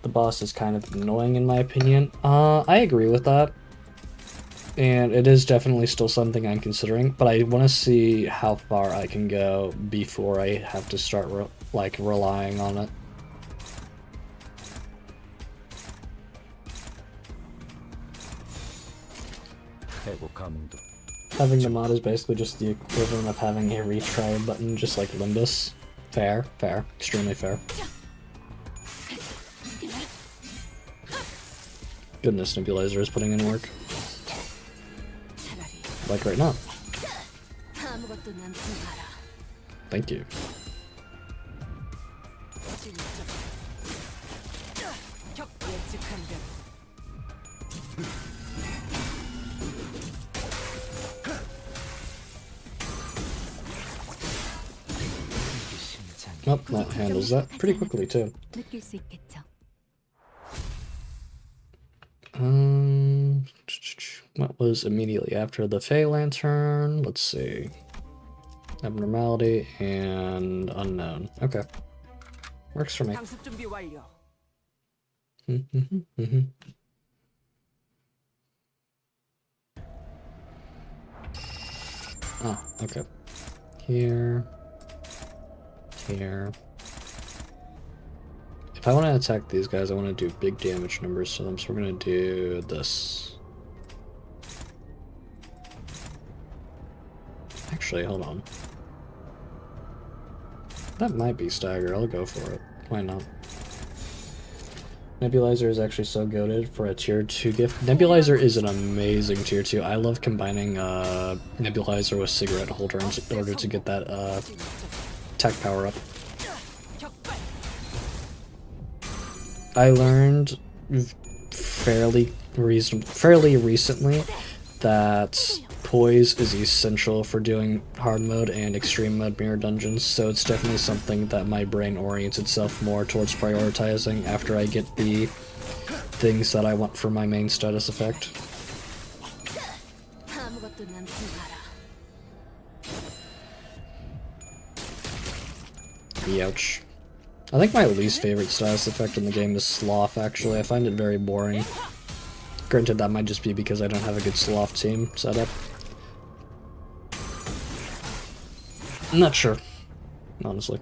the boss is kind of annoying in my opinion. I agree with that. And it is definitely still something I'm considering, but I want to see how far I can go before I have to start relying on it. Having the mod is basically just the equivalent of having a retry button, just like Limbus. Fair, extremely fair. Goodness, Nebulizer is putting in work. Like right now. 아무것도 남지 마라. Thank you. 예측한 대로. Oh, that handles that pretty quickly too. 느낄 수 있겠죠. What was immediately after the Fey Lantern? Let's see. Abnormality and Unknown. Okay. Works for me. 강습 준비 완료. Oh, okay. Here. If I want to attack these guys, I want to do big damage numbers to them, so we're going to do this. Actually, hold on. That might be stagger. I'll go for it. Why not? Nebulizer is actually so goated for a tier 2 gift. Nebulizer is an amazing tier 2. I love combining Nebulizer with cigarette holder in order to get that tech power up. I learned fairly recently that poise is essential for doing hard mode and extreme mode mirror dungeons, so it's definitely something that my brain orients itself more towards prioritizing after I get the things that I want for my main status effect. Ouch. I think my least favorite status effect in the game is Sloth, actually. I find it very boring. Granted, that might just be because I don't have a good Sloth team set up. I'm not sure, honestly.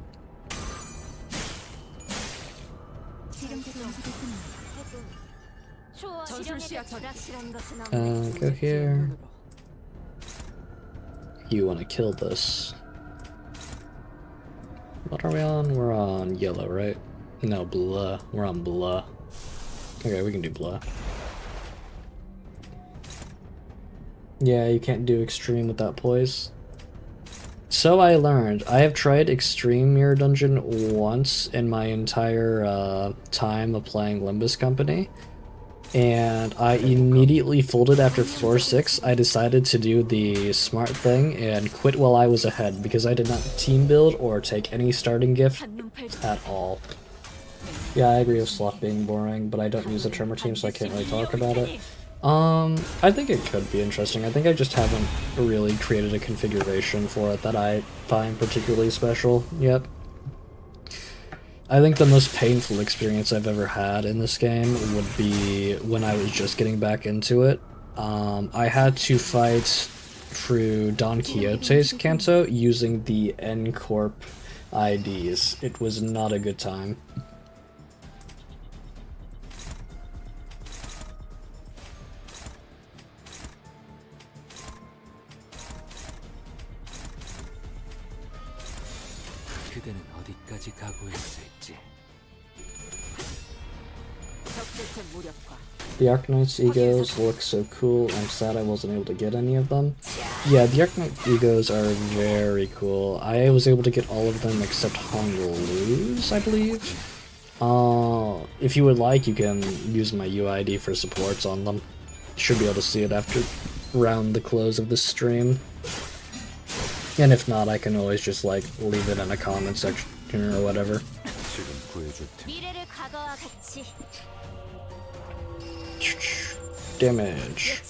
Go here. You want to kill this. What are we on? We're on yellow, right? No, blue. We're on blue. Okay, we can do blue. Yeah, you can't do extreme without poise. So I learned. I have tried extreme mirror dungeon once in my entire time of playing Limbus Company, and I immediately folded after floor 6. I decided to do the smart thing and quit while I was ahead because I did not team build or take any starting gift at all. Yeah, I agree with Sloth being boring, but I don't use a Tremor team, so I can't really talk about it. I think it could be interesting. I think I just haven't really created a configuration for it that I find particularly special yet. I think the most painful experience I've ever had in this game would be when I was just getting back into it. I had to fight through Don Quixote's Canto using the N-Corp IDs. It was not a good time. 그대는 어디까지 각오했을지. The Arcanite's egos look so cool. I'm sad I wasn't able to get any of them. Yeah, the Arcanite egos are very cool. I was able to get all of them except Honglu's, I believe. If you would like, you can use my UID for supports on them. You should be able to see it after around the close of the stream. And if not, I can always just like leave it in a comment section or whatever. Damage.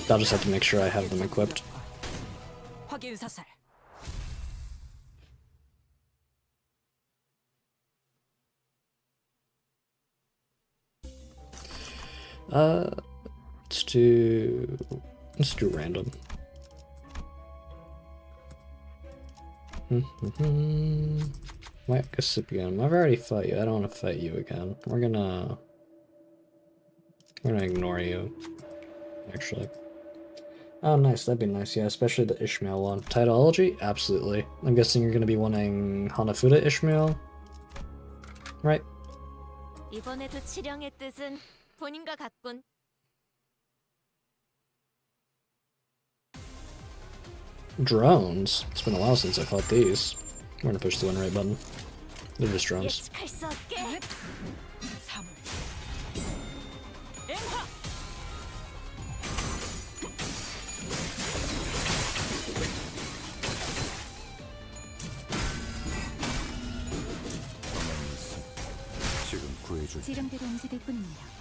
I'll just have to make sure I have them equipped. Let's do random. Wait, Cassipian, I've already fought you. I don't want to fight you again. We're gonna ignore you, actually. Oh, nice. That'd be nice. Yeah, especially the Ishmael one. Titology? Absolutely. I'm guessing you're gonna be wanting Hanafuda Ishmael, right? 이번에도 치령의 뜻은 본인과 같군. Drones? It's been a while since I fought these. We're gonna push the win rate button. They're just drones. 예측할 수 없게. 지금 구해줄 지령대로 움직일 뿐입니다.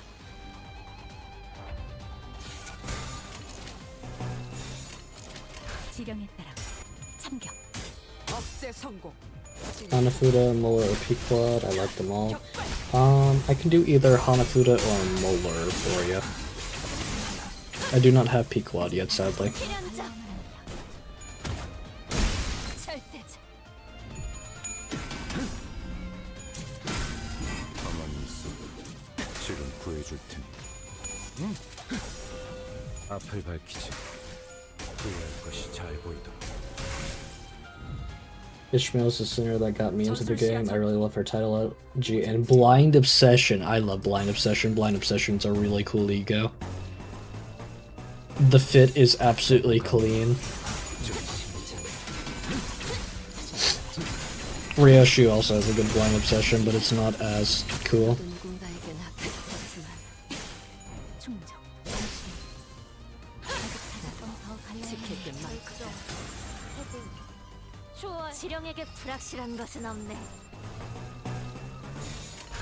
지령에 따라 참격. 억제 성공. Hanafuda, Molar, or Pequod. I like them all. I can do either Hanafuda or Molar for you. I do not have Pequod yet, sadly. 가만히 있어. 지금 구해줄 테니. 응? 앞을 밝히지. 후회할 것이 잘 보이도록. Ishmael's the singer that got me into the game. I really love her title G and Blind Obsession. I love Blind Obsession. Blind Obsession's a really cool ego. The fit is absolutely clean. Ryoshu also has a good Blind Obsession, but it's not as cool. 누군가에겐 합격했지만 충정, 지킬 게 많거든. 좋아. 지령에게 불확실한 것은 없네.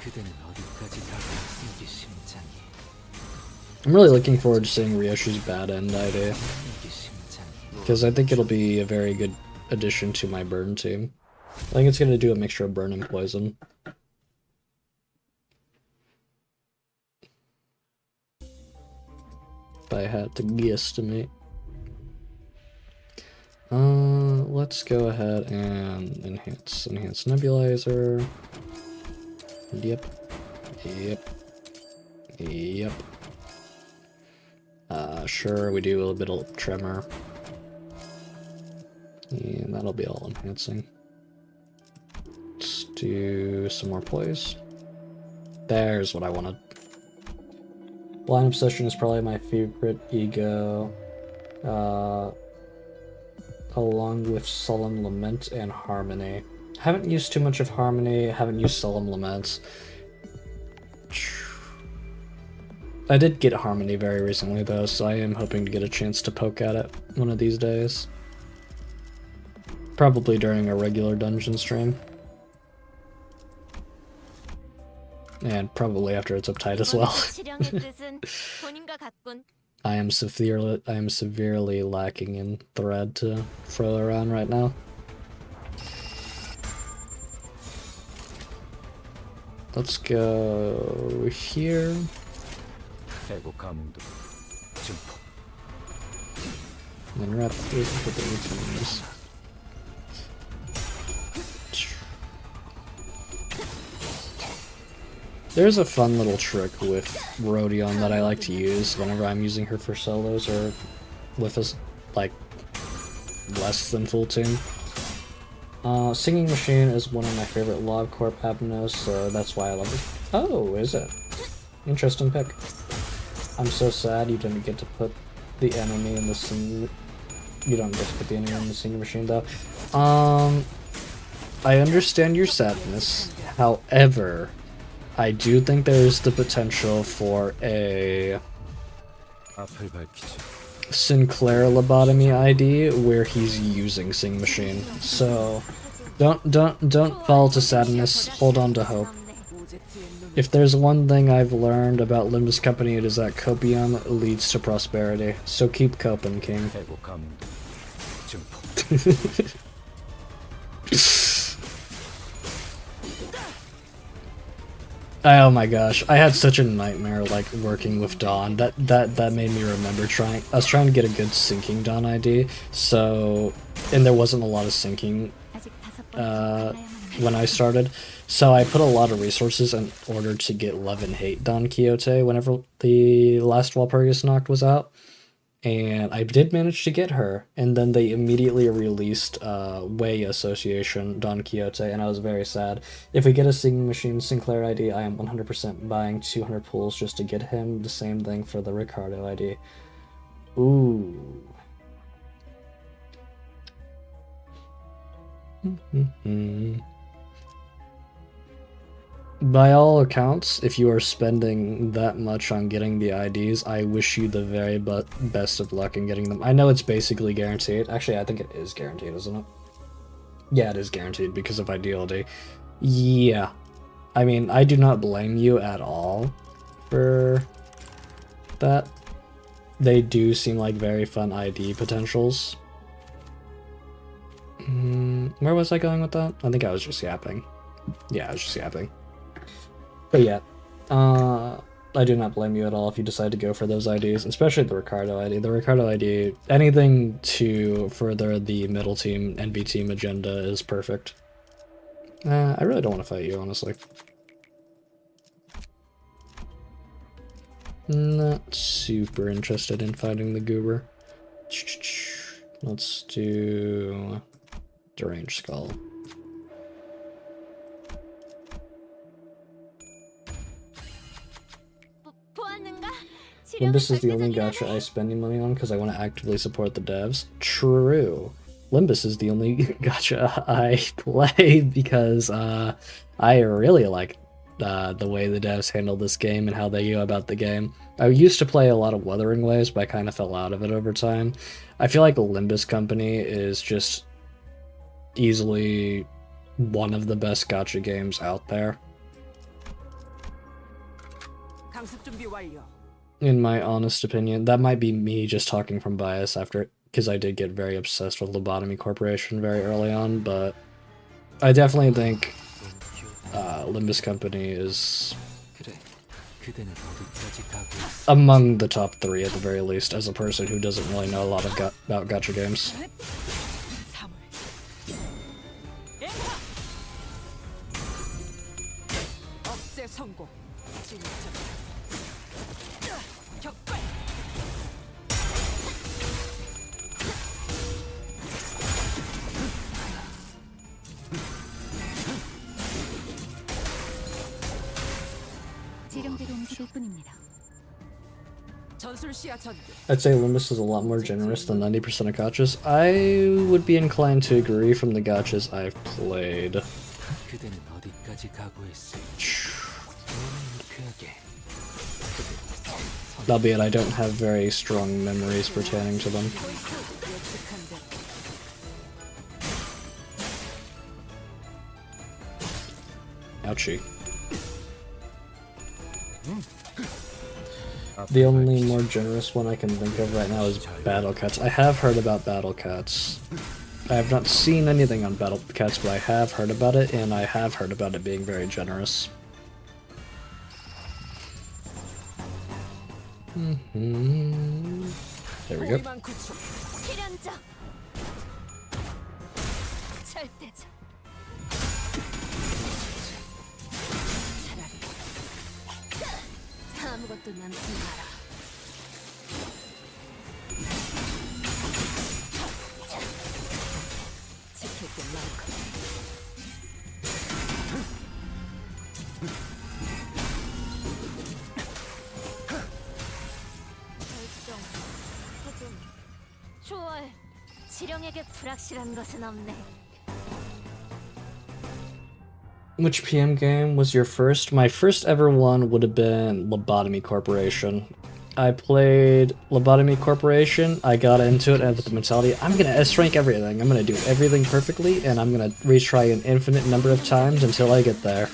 그대는 어디까지 다가왔으니 이게 심장이. I'm really looking forward to seeing Ryoshu's bad end idea, 이게 심장이. because I think it'll be a very good addition to my burn team. I think it's going to do a mixture of burn and poison. If I had to guesstimate. Let's go ahead and enhance nebulizer. Yep. Sure, we do a little bit of tremor. And that'll be all enhancing. Let's do some more plays. There's what I wanted. Blind Obsession is probably my favorite ego. Along with Solemn Lament and Harmony. Haven't used too much of Harmony, haven't used Solemn Lament. I did get Harmony very recently though, so I am hoping to get a chance to poke at it one of these days. Probably during a regular dungeon stream. And probably after it's uptight as well. 지령의 뜻은 본인과 같군. I am severely lacking in thread to throw around right now. Let's go here. 해고 감도 증폭. And wrap it with the routines. There's a fun little trick with Rodion that I like to use whenever I'm using her for solos or with a like less than full team. Singing Machine is one of my favorite Log Corp Abnos, so that's why I love it. Oh, is it? Interesting pick. I'm so sad you didn't get to put the enemy in the singing. You don't get to put the enemy in the Singing Machine though. I understand your sadness. However, I do think there is the potential for a 앞을 밝히지. Sinclair lobotomy ID where he's using Sing Machine. So don't fall to sadness. Hold on to hope. If there's one thing I've learned about Limbus Company, it is that copium leads to prosperity. So keep coping, King. 해고 감도 증폭. Oh my gosh, I had such a nightmare like working with Dawn. That made me remember I was trying to get a good syncing Dawn ID, so and there wasn't a lot of syncing 아직 5번째 when I started. So I put a lot of resources in order to get Love and Hate Don Quixote whenever the last Walpurgis Nacht was out. And I did manage to get her, and then they immediately released Way Association Don Quixote, and I was very sad. If we get a Singing Machine Sinclair ID, I am 100% buying 200 pulls just to get him. The same thing for the Ricardo ID. Ooh. By all accounts, if you are spending that much on getting the IDs, I wish you the very best of luck in getting them. I know it's basically guaranteed. Actually, I think it is guaranteed, isn't it? Yeah, it is guaranteed because of IDLD. Yeah. I mean, I do not blame you at all for that. They do seem like very fun ID potentials. Where was I going with that? I think I was just yapping. Yeah, I was just yapping. But yeah, I do not blame you at all if you decide to go for those IDs, especially the Ricardo ID. The Ricardo ID, anything to further the middle team, NB team agenda is perfect. I really don't want to fight you, honestly. Not super interested in fighting the goober. Let's do Deranged Skull. Limbus is the only gacha I spend any money on because I want to actively support the devs. True. Limbus is the only gacha I play because I really like the way the devs handle this game and how they go about the game. I used to play a lot of Wuthering Waves, but I kind of fell out of it over time. I feel like Limbus Company is just easily one of the best gacha games out there. 강습 준비 완료. In my honest opinion, that might be me just talking from bias after, because I did get very obsessed with Lobotomy Corporation very early on, but I definitely think Limbus Company is 그래, 그대는 어디까지 가고 있어? among the top 3 at the very least, as a person who doesn't really know a lot of about gacha games. 사물. 억제 성공. 진짜. 격발. 지령대로 움직일 뿐입니다. 전술 시야 전개. I'd say Limbus is a lot more generous than 90% of gachas. I would be inclined to agree from the gachas I've played. 그대는 어디까지 가고 있어? 유쾌하게. Albeit I don't have very strong memories pertaining to them. 예측한 대로. Ouchie. The only more generous one I can think of right now is Battle Cats. I have heard about Battle Cats. I have not seen anything on Battle Cats, but I have heard about it, and I have heard about it being very generous. There we go. 호위만 구축. 필연적 절대적 차라리 아무것도 남지 마라. 지킬 게 많고. 결정 해좀 초월 지령에게 불확실한 것은 없네. Which PM game was your first? My first ever one would have been Lobotomy Corporation. I played Lobotomy Corporation, I got into it with the mentality, I'm gonna S-rank everything, I'm gonna do everything perfectly, and I'm gonna retry an infinite number of times until I get there.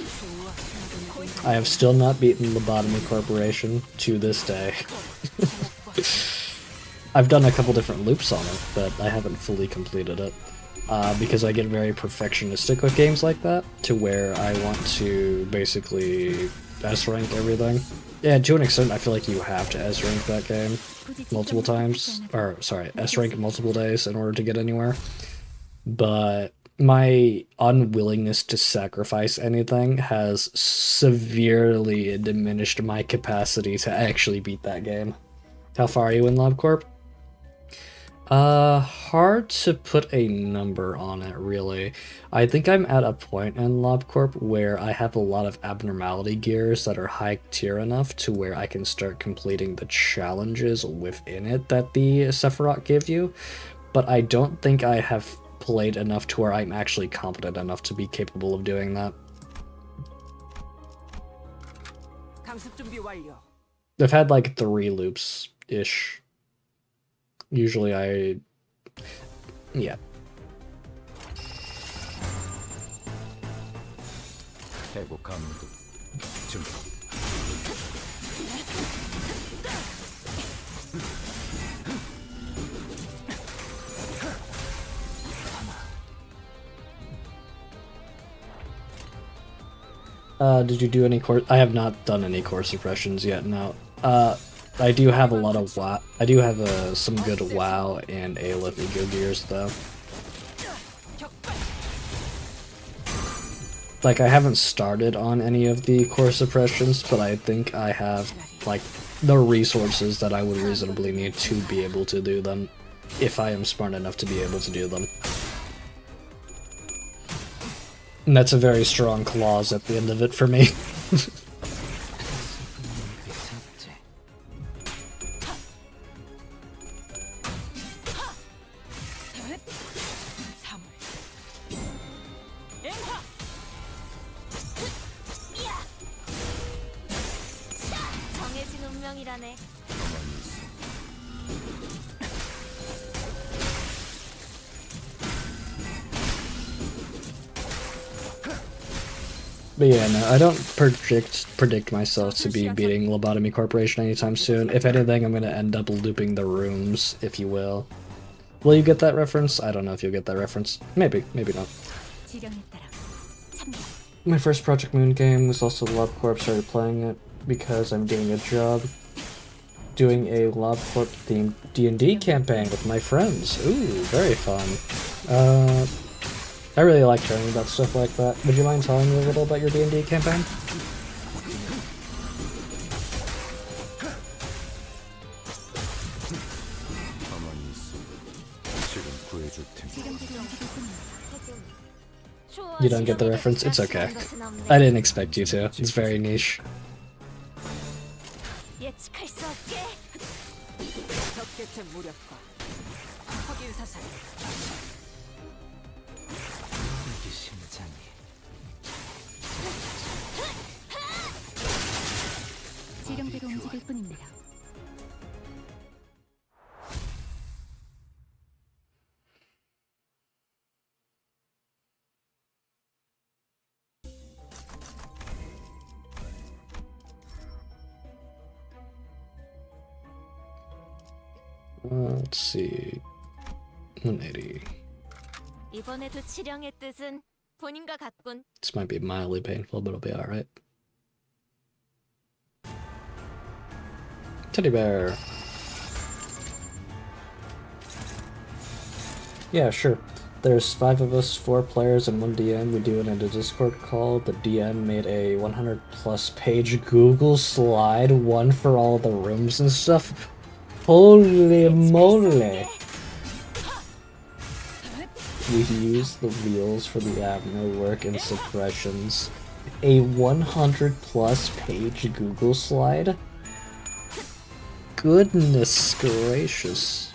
I have still not beaten Lobotomy Corporation to this day. I've done a couple different loops on it, but I haven't fully completed it. Because I get very perfectionistic with games like that, to where I want to basically S-rank everything. Yeah, to an extent, I feel like you have to S-rank that game multiple times, or sorry, S-rank multiple days in order to get anywhere. But my unwillingness to sacrifice anything has severely diminished my capacity to actually beat that game. How far are you in LabCorp? Hard to put a number on it, really. I think I'm at a point in LabCorp where I have a lot of abnormality gears that are high tier enough to where I can start completing the challenges within it that the Sephiroth give you, but I don't think I have played enough to where I'm actually competent enough to be capable of doing that. 강습 준비 완료. I've had like 3 loops-ish. Usually yeah. 해고 감독 준비. Did you do any course? I have not done any course suppressions yet. No. I do have a lot of WoW. I do have some good WoW and Aleph Ego gears though. Like, I haven't started on any of the core suppressions, but I think I have like the resources that I would reasonably need to be able to do them, if I am smart enough to be able to do them. And that's a very strong clause at the end of it for me. 운명이라네. 가만히 있어. But yeah, no, I don't predict myself to be beating Lobotomy Corporation anytime soon. If anything, I'm gonna end up looping the rooms, if you will. Will you get that reference? I don't know if you'll get that reference. Maybe, maybe not. 지령에 따라 참여. My first Project Moon game was also LobCorp. Started playing it because I'm doing a job doing a LobCorp themed D&D campaign with my friends. Ooh, very fun. I really like hearing about stuff like that. Would you mind telling me a little about your D&D campaign? 가만히 있어. 지금 구해줄 테니. 지령대로 움직일 뿐이야. You don't get the reference? It's okay. I didn't expect you to. It's very niche. 예측할 수 없게. 적개체 무력화. 확인 사살. 이게 심장이. 지령대로 움직일 뿐입니다. Let's see. 180. 이번에도 지령의 뜻은 본인과 같군. This might be mildly painful, but it'll be alright. Teddy bear. Yeah, sure. There's 5 of us, 4 players, and 1 DM. We do it in a Discord call. The DM made a 100+ page Google slide, one for all the rooms and stuff. Holy moly! We use the wheels for the admin work and suppressions. A 100+ page Google slide? Goodness gracious.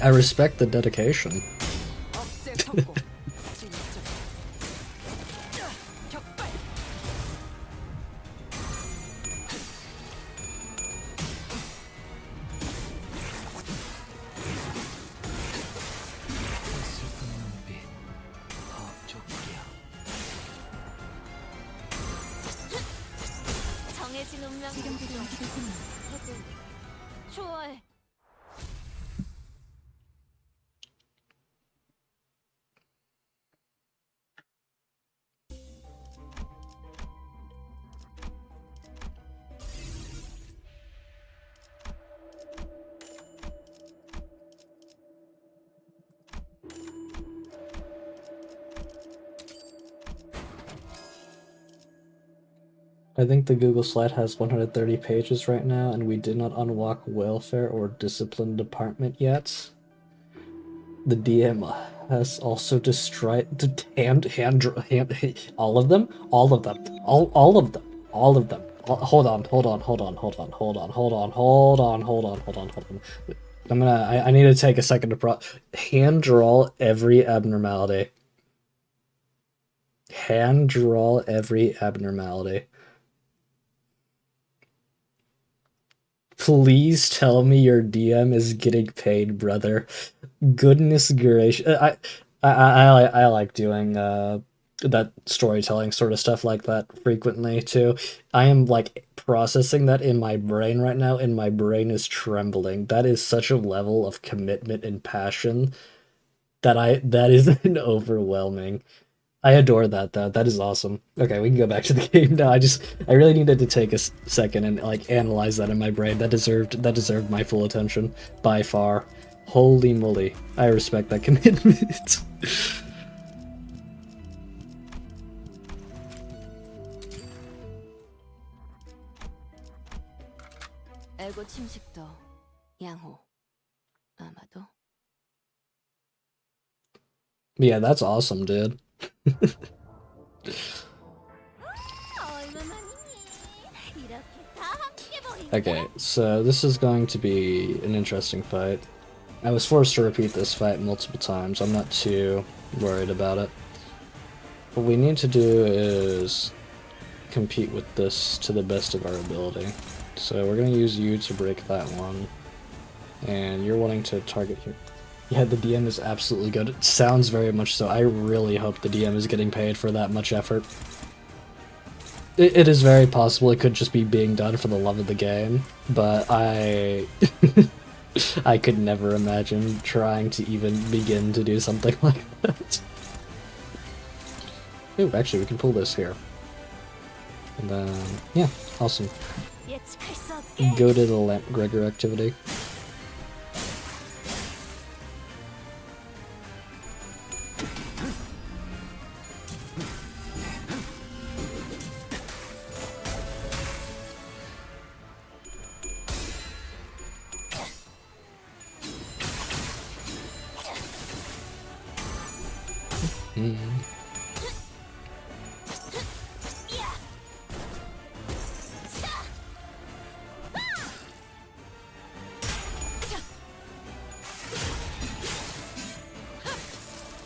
I respect the dedication. 억제 성공. 진짜. 격발. 정해진 운명. 지령대로 움직일 뿐입니다. 초월. I think the Google slide has 130 pages right now, and we did not unlock welfare or discipline department yet. The DM has also destroyed all of them. Hold on. I need to take a second to hand draw every abnormality. Hand draw every abnormality. Please tell me your DM is getting paid, brother. Goodness gracious. I like doing that storytelling sort of stuff like that frequently too. I am like processing that in my brain right now, and my brain is trembling. That is such a level of commitment and passion that is overwhelming. I adore that though. That is awesome. Okay, we can go back to the game now. I really needed to take a second and like analyze that in my brain. That deserved my full attention by far. Holy moly. I respect that commitment. 에고 침식도 양호. 아마도. Yeah, that's awesome, dude. Okay, so this is going to be an interesting fight. I was forced to repeat this fight multiple times. I'm not too worried about it. What we need to do is compete with this to the best of our ability. So we're gonna use you to break that one. And you're wanting to target here. Yeah, the DM is absolutely good. It sounds very much so. I really hope the DM is getting paid for that much effort. It is very possible it could just be being done for the love of the game, but I I could never imagine trying to even begin to do something like that. Ooh, actually, we can pull this here. And then, yeah, awesome. 예측할 수 없게. Go to the Lamp Gregor activity.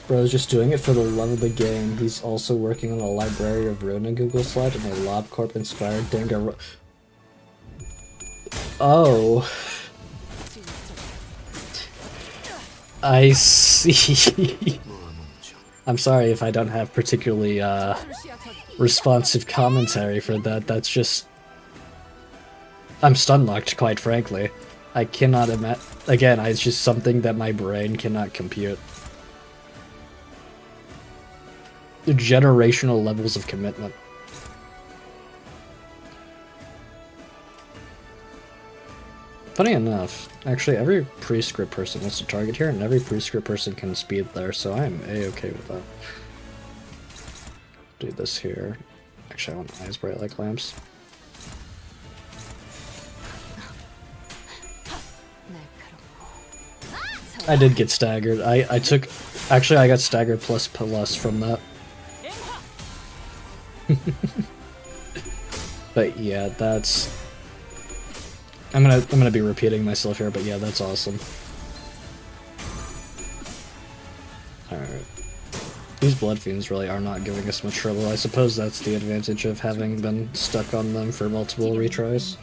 Bro's just doing it for the love of the game. He's also working on a library of Runa Google Slide and a LobCorp inspired Danga. Oh. I see. I'm sorry if I don't have particularly responsive commentary for that. That's just... I'm stun-locked, quite frankly. I cannot imagine... Again, it's just something that my brain cannot compute. The generational levels of commitment. Funny enough, actually every pre-script person wants to target here, and every pre-script person can speed there, so I am a-okay with that. Do this here. Actually, I want eyes bright like lamps. I did get staggered. I took... Actually, I got staggered plus from that. But yeah, that's... I'm gonna be repeating myself here, but yeah, that's awesome. Alright. These Blood Fiends really are not giving us much trouble. I suppose that's the advantage of having been stuck on them for multiple retries.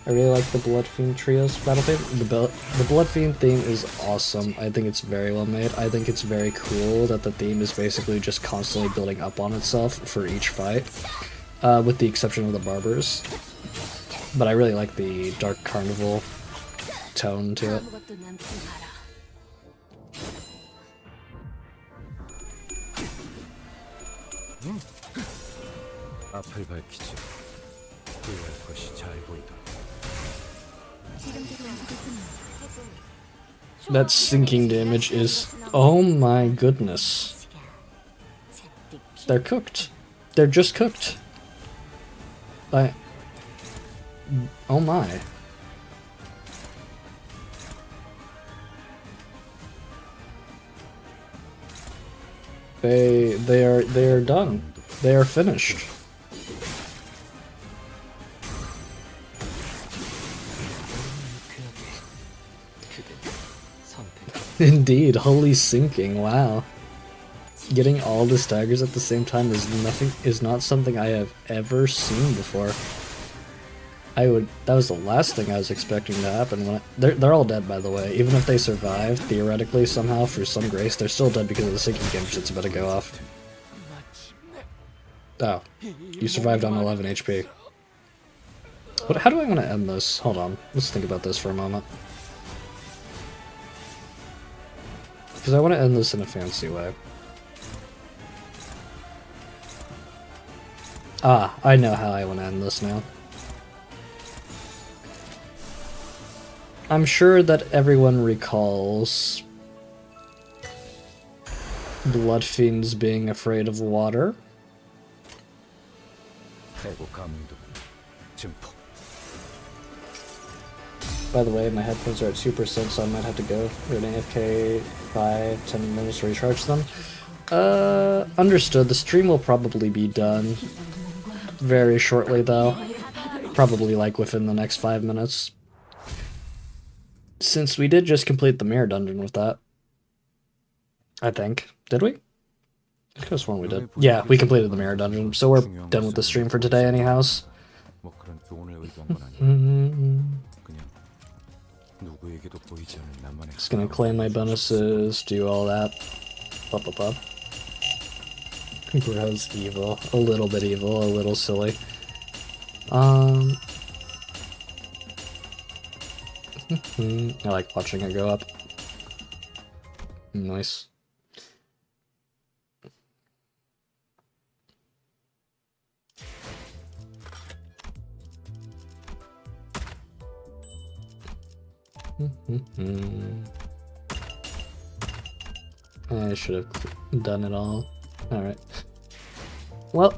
I really like the Blood Fiend Trios battle theme. The Blood Fiend theme is awesome. I think it's very well made. I think it's very cool that the theme is basically just constantly building up on itself for each fight, with the exception of the Barbers. But I really like the Dark Carnival tone to it. 아무것도 남지 마라. 앞을 밝히지. 후회할 것이 잘 보인다. 지름대로 움직이지 마. That sinking damage is... Oh my goodness. They're cooked. They're just cooked. Oh my. They are done. They are finished. Indeed, holy sinking, wow. Getting all the staggers at the same time is not something I have ever seen before. That was the last thing I was expecting to happen when they're all dead, by the way. Even if they survive, theoretically, somehow, through some grace, they're still dead because of the sinking damage that's about to go off. Oh. You survived on 11 HP. How do I want to end this? Hold on. Let's think about this for a moment. Because I want to end this in a fancy way. Ah, I know how I want to end this now. I'm sure that everyone recalls Blood Fiends being afraid of water. 해고 감독 증폭. By the way, my headphones are at 2%, so I might have to go. We're gonna AFK 5-10 minutes to recharge them. Understood. The stream will probably be done very shortly, though. Probably, like, within the next 5 minutes. Since we did just complete the mirror dungeon with that. I think. Did we? I could have sworn we did. Yeah, we completed the mirror dungeon, so we're done with the stream for today anyhow. 뭐 그런 교훈을 의도한 건 아니야. 그냥 누구에게도 보이지 않는 나만의. Just gonna claim my bonuses, do all that. Blah, blah, blah. Bro's evil. A little bit evil, a little silly. I like watching it go up. Nice. I should have done it all. Alright. Well,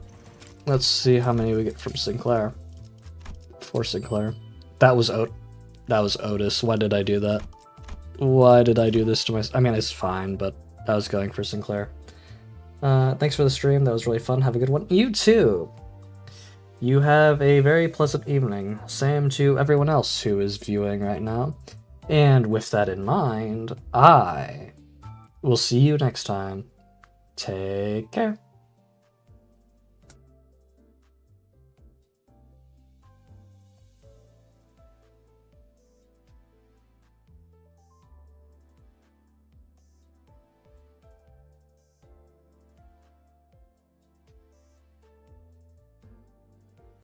let's see how many we get from Sinclair. For Sinclair. That was Otis. Why did I do that? Why did I do this to myself? I mean, it's fine, but I was going for Sinclair. Thanks for the stream. That was really fun. Have a good one. You too! You have a very pleasant evening. Same to everyone else who is viewing right now. And with that in mind, I will see you next time. Take care.